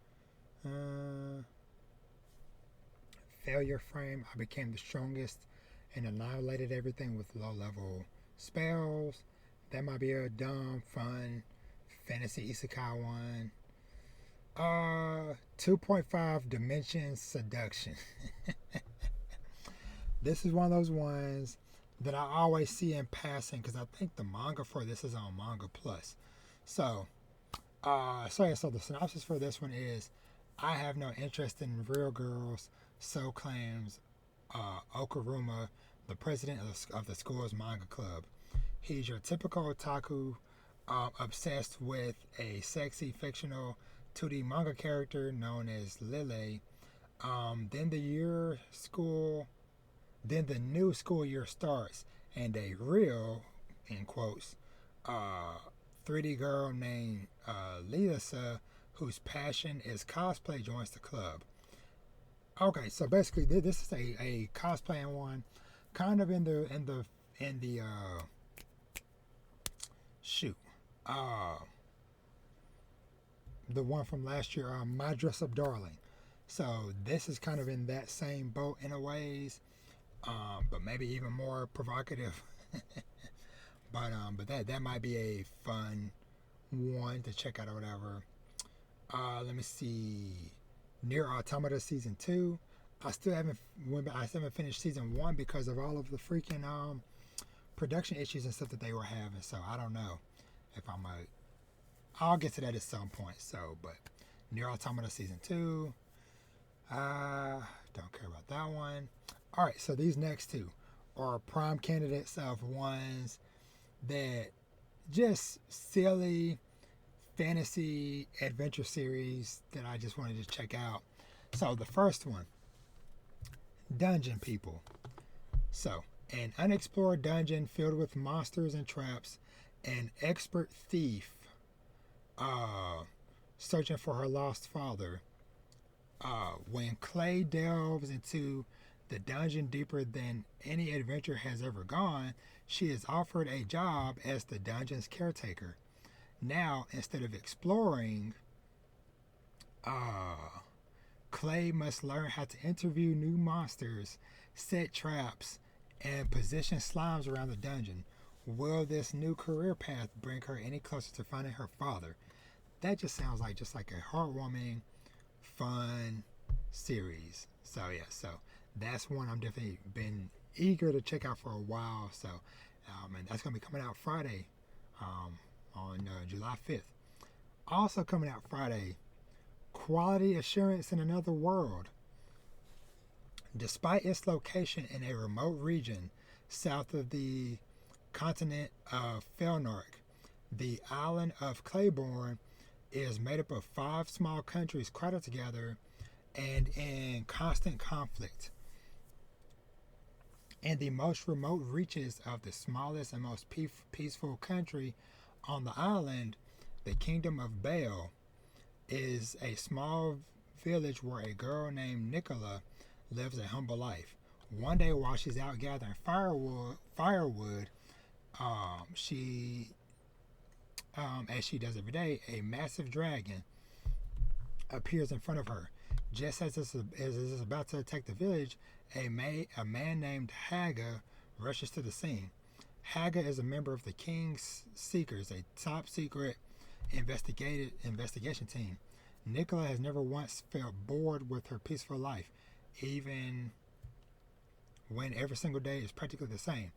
Failure Frame. I became the strongest and annihilated everything with low-level spells. That might be a dumb, fun fantasy isekai one. 2.5 Dimension Seduction. This is one of those ones that I always see in passing because I think the manga for this is on Manga Plus. So the synopsis for this one is: I have no interest in real girls, so claims Okuruma, the president of the school's manga club. He's your typical otaku, obsessed with a sexy fictional 2D manga character known as Lily. Then the new school year starts, and a real, in quotes, 3D girl named Lisa, whose passion is cosplay, joins the club. Okay, so basically this is a cosplaying one, kind of in the the one from last year, My Dress Up Darling. So this is kind of in that same boat in a ways, but maybe even more provocative. but that might be a fun one to check out or whatever. Let me see. Near Automata season 2. I still haven't finished season 1 because of all of the freaking production issues and stuff that they were having. So I don't know if I'll get to that at some point. So, but Near Automata season 2. Don't care about that one. All right, so these next two are prime candidates of ones that just silly fantasy adventure series that I just wanted to check out. So the first one, Dungeon People. So, an unexplored dungeon filled with monsters and traps. An expert thief uh, searching for her lost father. When Clay delves into the dungeon deeper than any adventure has ever gone, she is offered a job as the dungeon's caretaker. Now, instead of exploring, uh, Clay must learn how to interview new monsters, set traps, and position slimes around the dungeon. Will this new career path bring her any closer to finding her father? That sounds like just like a heartwarming, fun series. So yeah, so that's one I'm definitely been eager to check out for a while. So and that's gonna be coming out Friday, on July 5th. Also coming out Friday, Quality Assurance in Another World. Despite its location in a remote region south of the continent of Felnark, the island of Claiborne is made up of 5 small countries crowded together and in constant conflict. In the most remote reaches of the smallest and most peaceful country on the island, the Kingdom of Bale, is a small village where a girl named Nicola lives a humble life. One day, while she's out gathering firewood, she, as she does every day, a massive dragon appears in front of her. Just as it's about to attack the village, a man named Haga rushes to the scene. Haga is a member of the King's Seekers, a top secret investigation team. Nicola has never once felt bored with her peaceful life, even when every single day is practically the same.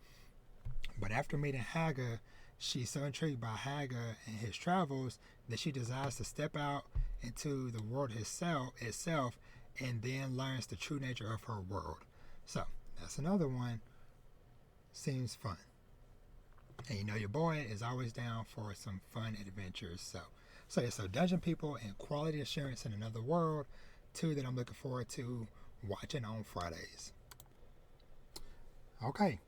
But after meeting Haga, she's so intrigued by Haga and his travels that she decides to step out into the world itself and then learns the true nature of her world. So, that's another one. Seems fun. And you know your boy is always down for some fun adventures. So Dungeon People and Quality Assurance in Another World, 2 that I'm looking forward to watching on Fridays. Okay,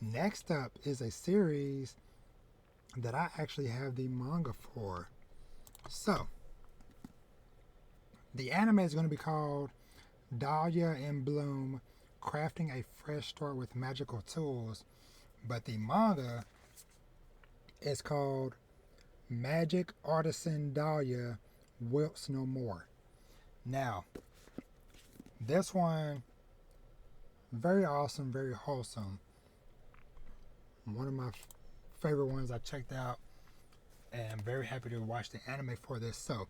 next up is a series that I actually have the manga for. So, the anime is going to be called Dahlia in Bloom, Crafting a Fresh Start with Magical Tools, but the manga is called Magic Artisan Dahlia Wilts No More. Now, this one, very awesome, very wholesome. One of my favorite ones I checked out, and I'm very happy to watch the anime for this. So,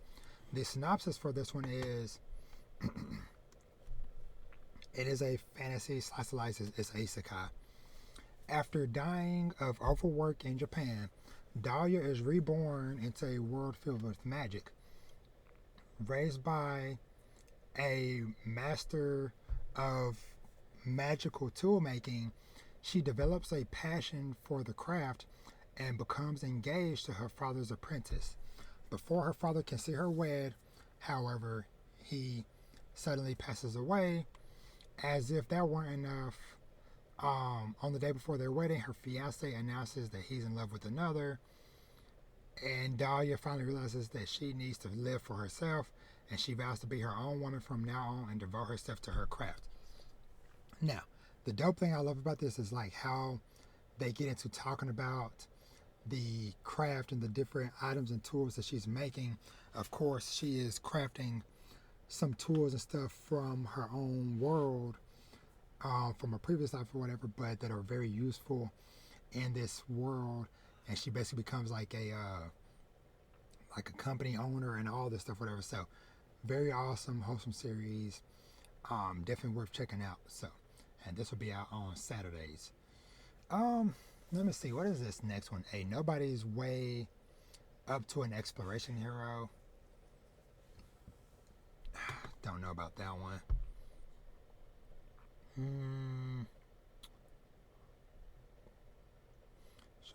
the synopsis for this one is it is a fantasy slice of life. It's isekai. After dying of overwork in Japan, Dahlia is reborn into a world filled with magic. Raised by a master of magical tool making, she develops a passion for the craft and becomes engaged to her father's apprentice. Before her father can see her wed, however, he suddenly passes away. As if that weren't enough, on the day before their wedding, her fiance announces that he's in love with another, and Dahlia finally realizes that she needs to live for herself, and she vows to be her own woman from now on and devote herself to her craft. Now, the dope thing I love about this is like how they get into talking about the craft and the different items and tools that she's making. Of course, she is crafting some tools and stuff from her own world, from a previous life or whatever, but that are very useful in this world. And she basically becomes like a company owner and all this stuff, whatever. So, very awesome, wholesome series. Definitely worth checking out. So, and this will be out on Saturdays. Let me see. What is this next one? A Nobody's Way Up to an Exploration Hero. Don't know about that one.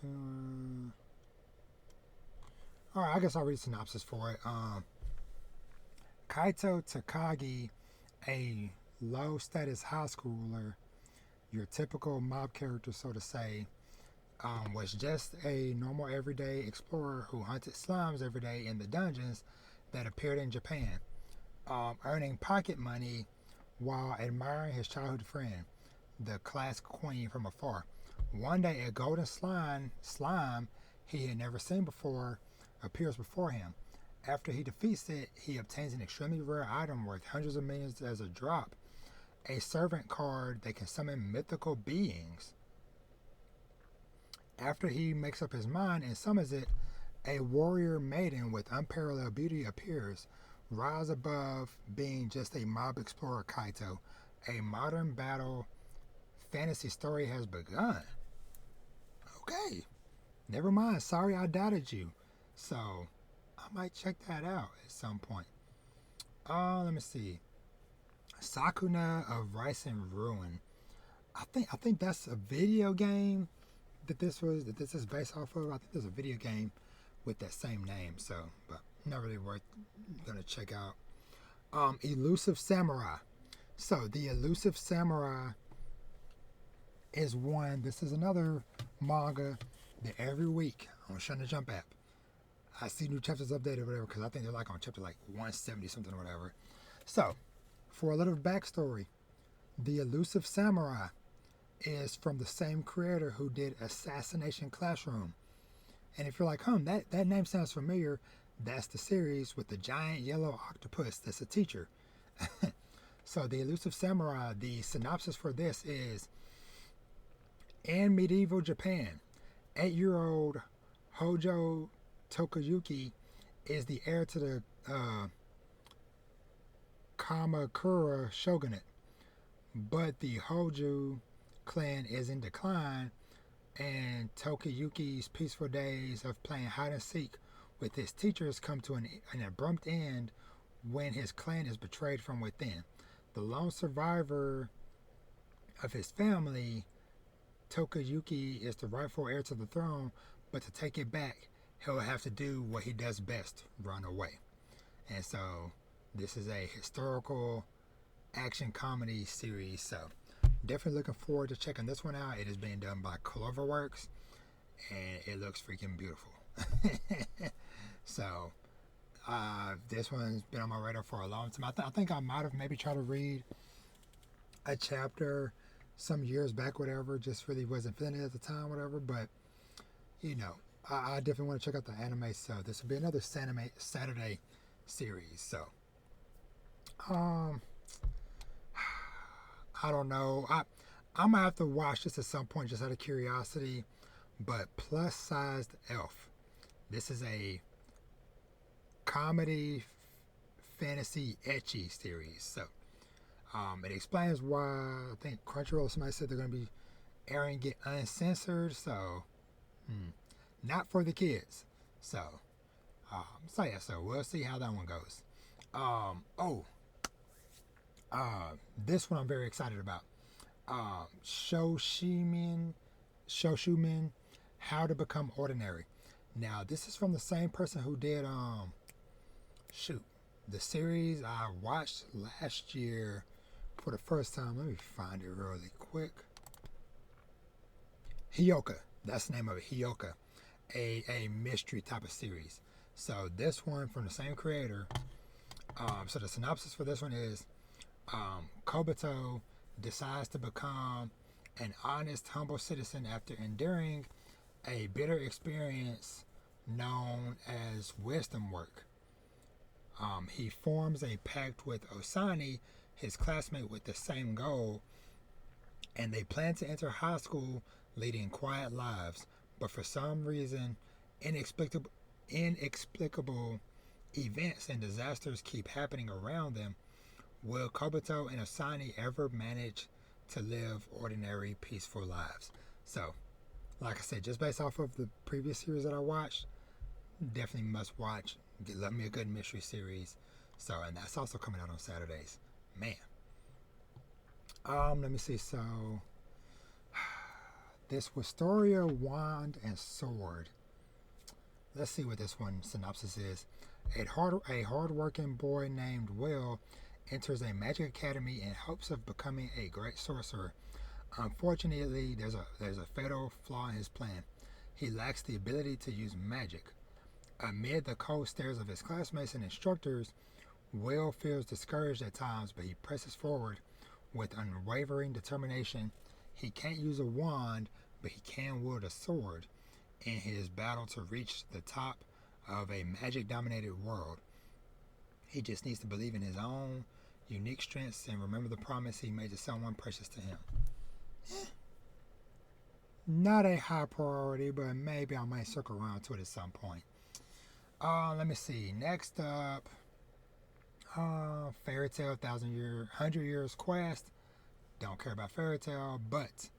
Sure. Alright, I guess I'll read a synopsis for it. Kaito Takagi, a low status high schooler, your typical mob character, so to say, was just a normal everyday explorer who hunted slimes every day in the dungeons that appeared in Japan, earning pocket money while admiring his childhood friend, the class queen, from afar. One day, a golden slime he had never seen before appears before him. After he defeats it, he obtains an extremely rare item worth hundreds of millions as a drop, a servant card that can summon mythical beings. After he makes up his mind and summons it, a warrior maiden with unparalleled beauty appears, rise above being just a mob explorer Kaito. A modern battle fantasy story has begun. Okay, never mind. Sorry I doubted you. So, I might check that out at some point. Let me see. Sakuna of Rice and Ruin. I think that's a video game that this is based off of. I think there's a video game with that same name. So, but not really worth gonna check out. Elusive Samurai. So the Elusive Samurai is one. This is another manga that every week on Shonen Jump app, I see new chapters updated or whatever, because I think they're like on chapter like 170 something or whatever. So, for a little backstory, the Elusive Samurai is from the same creator who did Assassination Classroom. And if you're like, that name sounds familiar, that's the series with the giant yellow octopus that's a teacher. So the Elusive Samurai, the synopsis for this is, in medieval Japan, 8-year-old Hojo Tokuyuki is the heir to the Kamakura shogunate. But the Hojo clan is in decline, and Tokuyuki's peaceful days of playing hide and seek with his teachers come to an abrupt end when his clan is betrayed from within. The lone survivor of his family, Tokuyuki, is the rightful heir to the throne, but to take it back, he'll have to do what he does best, run away. And so this is a historical action comedy series, so definitely looking forward to checking this one out. It is being done by Cloverworks, and it looks freaking beautiful. So this one's been on my radar for a long time. I think I might have maybe tried to read a chapter some years back, whatever, just really wasn't feeling it at the time, whatever, but you know, I definitely want to check out the anime, so this will be another Saturday series. So I don't know, I'm gonna have to watch this at some point just out of curiosity. But Plus Sized Elf, this is a comedy fantasy ecchi series. So it explains why I think Crunchyroll, somebody said they're going to be airing it uncensored, so not for the kids. So so we'll see how that one goes. This one I'm very excited about. Shoshumin, How to Become Ordinary. Now this is from the same person who did the series I watched last year for the first time. Let me find it really quick. Hyoka, that's the name of it. Hyoka, a mystery type of series. So this one from the same creator. So the synopsis for this one is, Kobito decides to become an honest, humble citizen after enduring a bitter experience known as wisdom work. He forms a pact with Osani, his classmate with the same goal, and they plan to enter high school leading quiet lives, but for some reason, inexplicable events and disasters keep happening around them. Will Kobito and Osani ever manage to live ordinary, peaceful lives? So, like I said, just based off of the previous series that I watched, definitely must watch. Love me a good mystery series. So, and that's also coming out on Saturdays. Man. Let me see. So, this Wisteria Wand and Sword. Let's see what this one synopsis is. A hard-working boy named Will enters a magic academy in hopes of becoming a great sorcerer. Unfortunately, there's a fatal flaw in his plan. He lacks the ability to use magic. Amid the cold stares of his classmates and instructors, Will feels discouraged at times, but he presses forward with unwavering determination. He can't use a wand, but he can wield a sword in his battle to reach the top of a magic dominated world. He just needs to believe in his own unique strengths and remember the promise he made to someone precious to him. Not a high priority, but maybe I might circle around to it at some point. Let me see. Next up, Fairy Tale 100 Years Quest. Don't care about Fairy Tale, but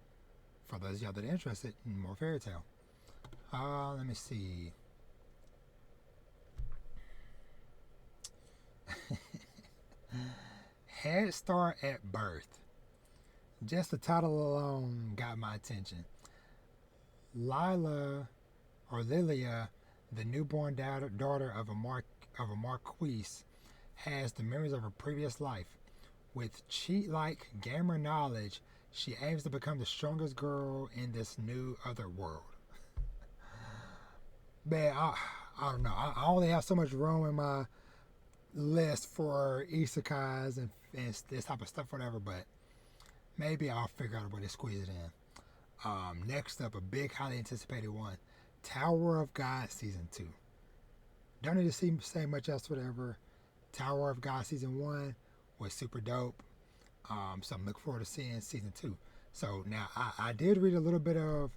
for those of y'all that are interested in more Fairy Tale. Let me see. Head Start at Birth. Just the title alone got my attention. Lilia, the newborn daughter of a marquise, has the memories of her previous life. With cheat-like gamer knowledge, she aims to become the strongest girl in this new other world. Man, I don't know. I only have so much room in my list for isekais and this type of stuff, whatever, but maybe I'll figure out a way to squeeze it in. Next up, a big, highly anticipated one, Tower of God Season 2. Don't need to say much else, whatever. Tower of God Season 1 was super dope. So I'm looking forward to seeing Season 2. So now, I did read a little bit of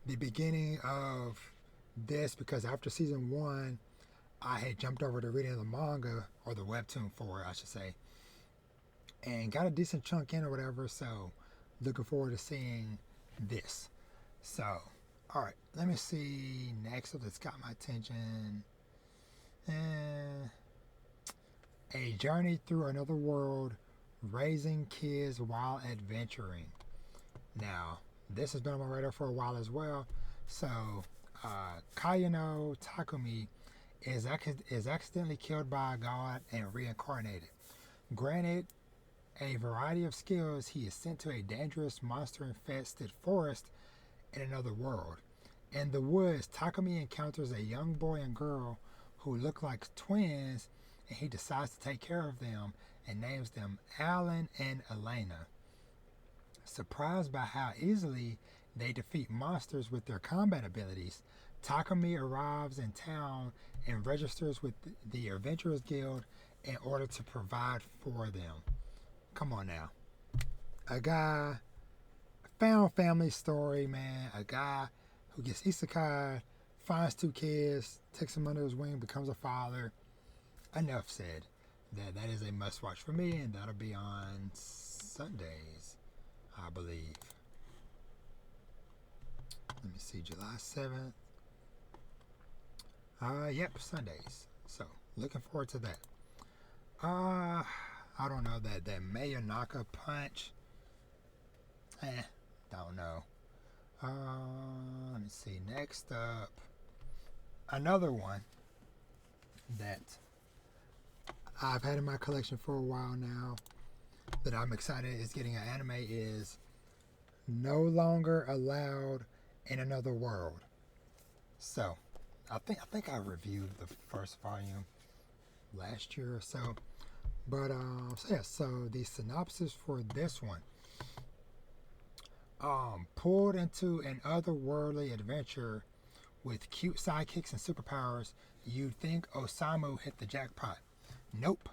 the beginning of this because after Season 1, I had jumped over to reading the manga, or the webtoon for it, I should say, and got a decent chunk in or whatever, so looking forward to seeing this. So, alright, let me see. Next up that's got my attention. A Journey Through Another World, Raising Kids While Adventuring. Now, this has been on my radar for a while as well. So, Kayano Takumi is accidentally killed by a god and reincarnated. Granted a variety of skills, he is sent to a dangerous monster-infested forest in another world. In the woods, Takumi encounters a young boy and girl who look like twins, and he decides to take care of them and names them Alan and Elena. Surprised by how easily they defeat monsters with their combat abilities, Takumi arrives in town and registers with the Adventurers Guild in order to provide for them. Come on now. A guy, found family story, man. A guy who gets isekai, finds 2 kids, takes them under his wing, becomes a father. Enough said. That is a must watch for me, and that'll be on Sundays, I believe. Let me see, July 7th. Yep, Sundays. So, looking forward to that. I don't know, that Mayonaka Punch. Don't know. Let me see. Next up, another one that I've had in my collection for a while now that I'm excited is getting an anime is No Longer Allowed in Another World. So, I think I reviewed the first volume last year or so. But so the synopsis for this one. Pulled into an otherworldly adventure with cute sidekicks and superpowers, you'd think Osamu hit the jackpot. Nope.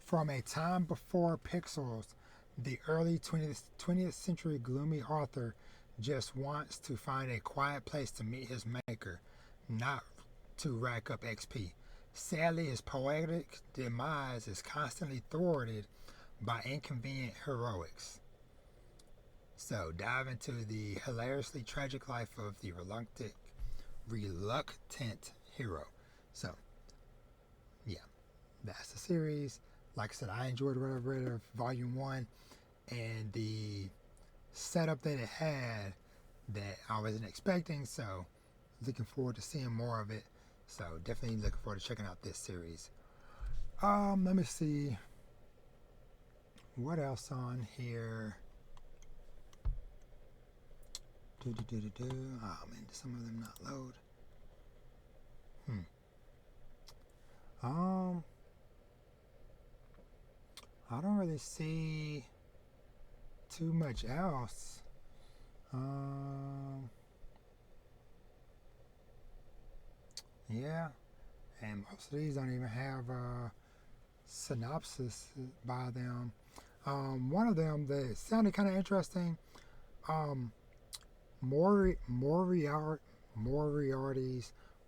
From a time before Pixels, the early 20th century gloomy author just wants to find a quiet place to meet his maker, not to rack up XP. Sadly, his poetic demise is constantly thwarted by inconvenient heroics. So, dive into the hilariously tragic life of the reluctant hero. So, yeah, that's the series. Like I said, I enjoyed what I've read of Volume 1, and the setup that it had that I wasn't expecting, so looking forward to seeing more of it. So definitely looking forward to checking out this series. Let me see what else on here. Oh man, did some of them not load? Um, I don't really see too much else. Um, yeah, and most of these don't even have a synopsis by them. One of them that sounded kind of interesting. Um, Moriarty's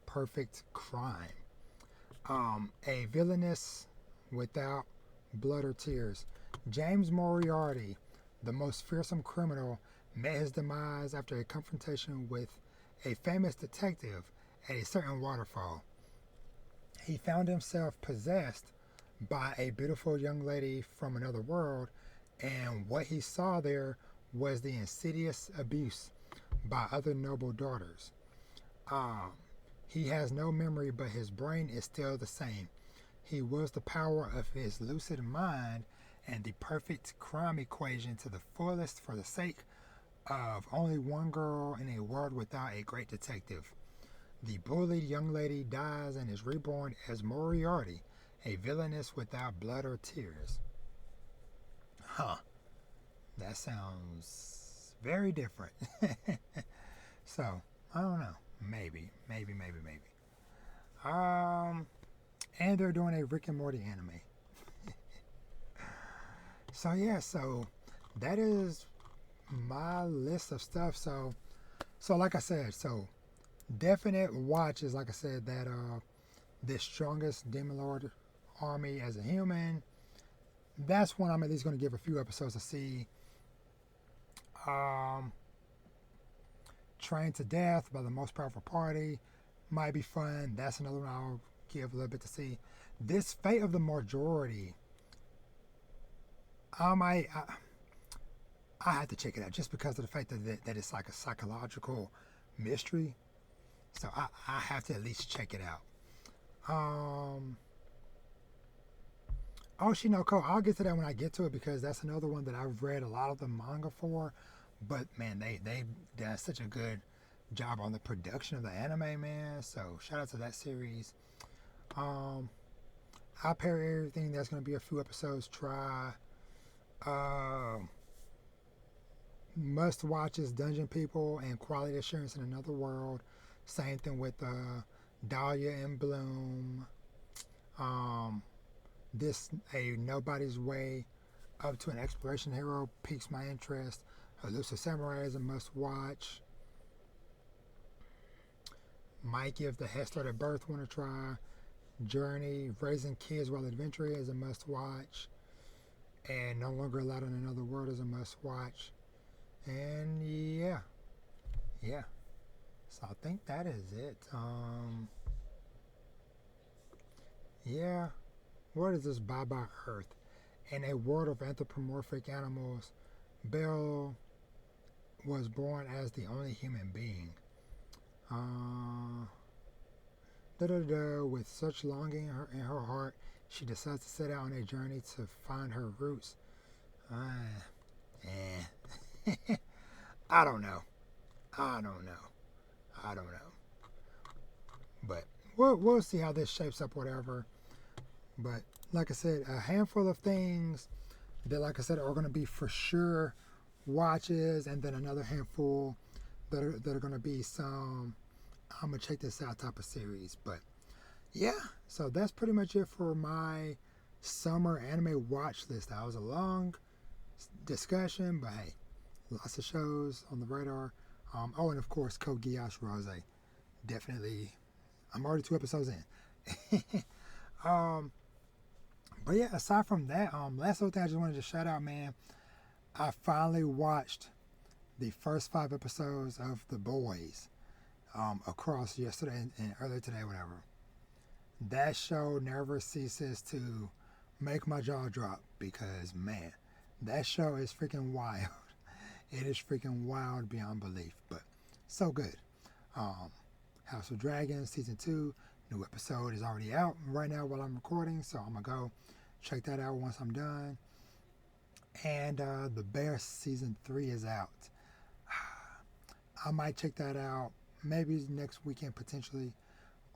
Perfect Crime. A villainous without blood or tears. James Moriarty, the most fearsome criminal, met his demise after a confrontation with a famous detective at a certain waterfall. He found himself possessed by a beautiful young lady from another world, and what he saw there was the insidious abuse by other noble daughters. Um, he has no memory, but his brain is still the same. He wills the power of his lucid mind and the perfect crime equation to the fullest for the sake of only one girl in a world without a great detective. The bullied young lady dies and is reborn as Moriarty, a villainess without blood or tears. Huh, that sounds very different. So, I don't know. Maybe. Um, and they're doing a Rick and Morty anime. So yeah, so that is my list of stuff. So like I said, so definite watches. Like I said, that the strongest Demon Lord army as a human. That's one I'm at least going to give a few episodes to see. Um, Trained to Death by the Most Powerful Party might be fun. That's another one I'll give a little bit to see. This Fate of the Majority, I have to check it out just because of the fact that it's like a psychological mystery. So I have to at least check it out. Oshinoko, I'll get to that when I get to it because that's another one that I've read a lot of the manga for. But man, they did such a good job on the production of the anime, man. So shout out to that series. I'll pair everything. That's going to be a few episodes. Try. Must watches Dungeon People and Quality Assurance in Another World. Same thing with Dahlia and Bloom. This a Nobody's Way up to an exploration hero piques my interest. Elusive Samurai is a must watch. Might give the Head Start at Birth one a try. Journey, Raising Kids While Adventuring is a must watch. And No Longer Allowed in Another World is a must watch. And yeah. So I think that is it. Yeah. What is this? Bye Bye Earth. In a world of anthropomorphic animals, Belle was born as the only human being. With such longing in her heart, she decides to set out on a journey to find her roots. I don't know. But we'll see how this shapes up, whatever. But like I said, a handful of things that, like I said, are going to be for sure watches, and then another handful that are going to be some I'm going to check this out type of series. But yeah, so that's pretty much it for my summer anime watch list. That was a long discussion, but hey, lots of shows on the radar. And of course, Code Geass Rose. Definitely, I'm already 2 episodes in. But yeah, aside from that, last little thing I just wanted to shout out, man. I finally watched the first 5 episodes of The Boys across yesterday and earlier today, whatever. That show never ceases to make my jaw drop because, man, that show is freaking wild. It is freaking wild beyond belief, but so good. House of Dragons Season 2, new episode is already out right now while I'm recording, so I'm going to go check that out once I'm done. And The Bear Season 3 is out. I might check that out maybe next weekend potentially,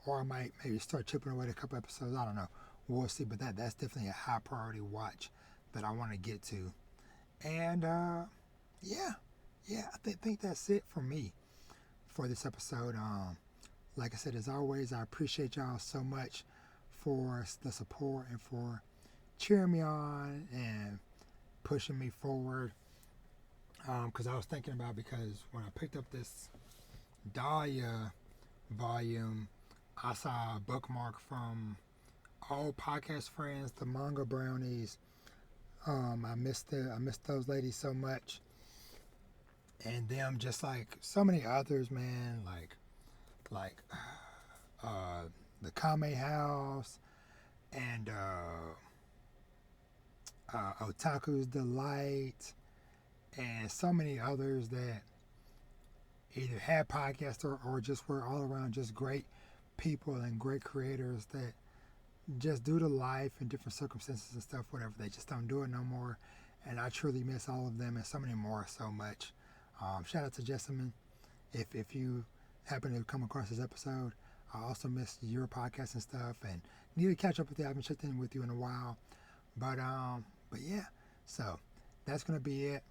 or I might maybe start chipping away at a couple episodes. I don't know. We'll see. But that's definitely a high priority watch that I want to get to. And yeah, I think that's it for me for this episode. Like I said, as always, I appreciate y'all so much for the support and for cheering me on and pushing me forward. Because I was thinking about, because when I picked up this Dahlia volume, I saw a bookmark from old podcast friends, the Manga Brownies. I missed those ladies so much, and them just like so many others, man. Like the Kame House and Otaku's Delight, and so many others that either had podcasts or just were all around just great people and great creators that just due to life and different circumstances and stuff, whatever, they just don't do it no more. And I truly miss all of them and so many more so much. Shout out to Jessamine. If you happen to come across this episode, I also miss your podcast and stuff and need to catch up with you. I haven't checked in with you in a while. But yeah, so that's gonna be it.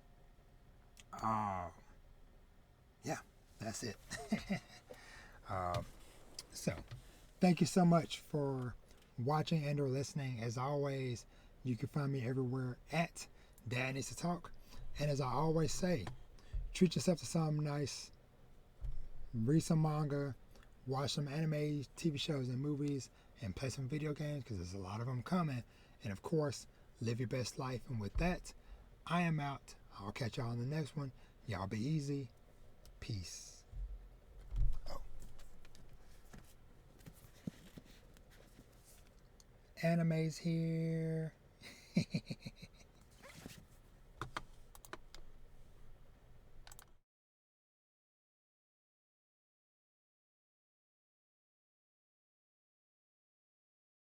Yeah, that's it. So thank you so much for watching and or listening. As always, you can find me everywhere at Dad Needs to Talk. And as I always say, treat yourself to something nice, read some manga, watch some anime, TV shows and movies, and play some video games, because there's a lot of them coming. And of course, live your best life. And with that, I am out. I'll catch y'all on the next one. Y'all be easy. Peace. Oh. Anime's here.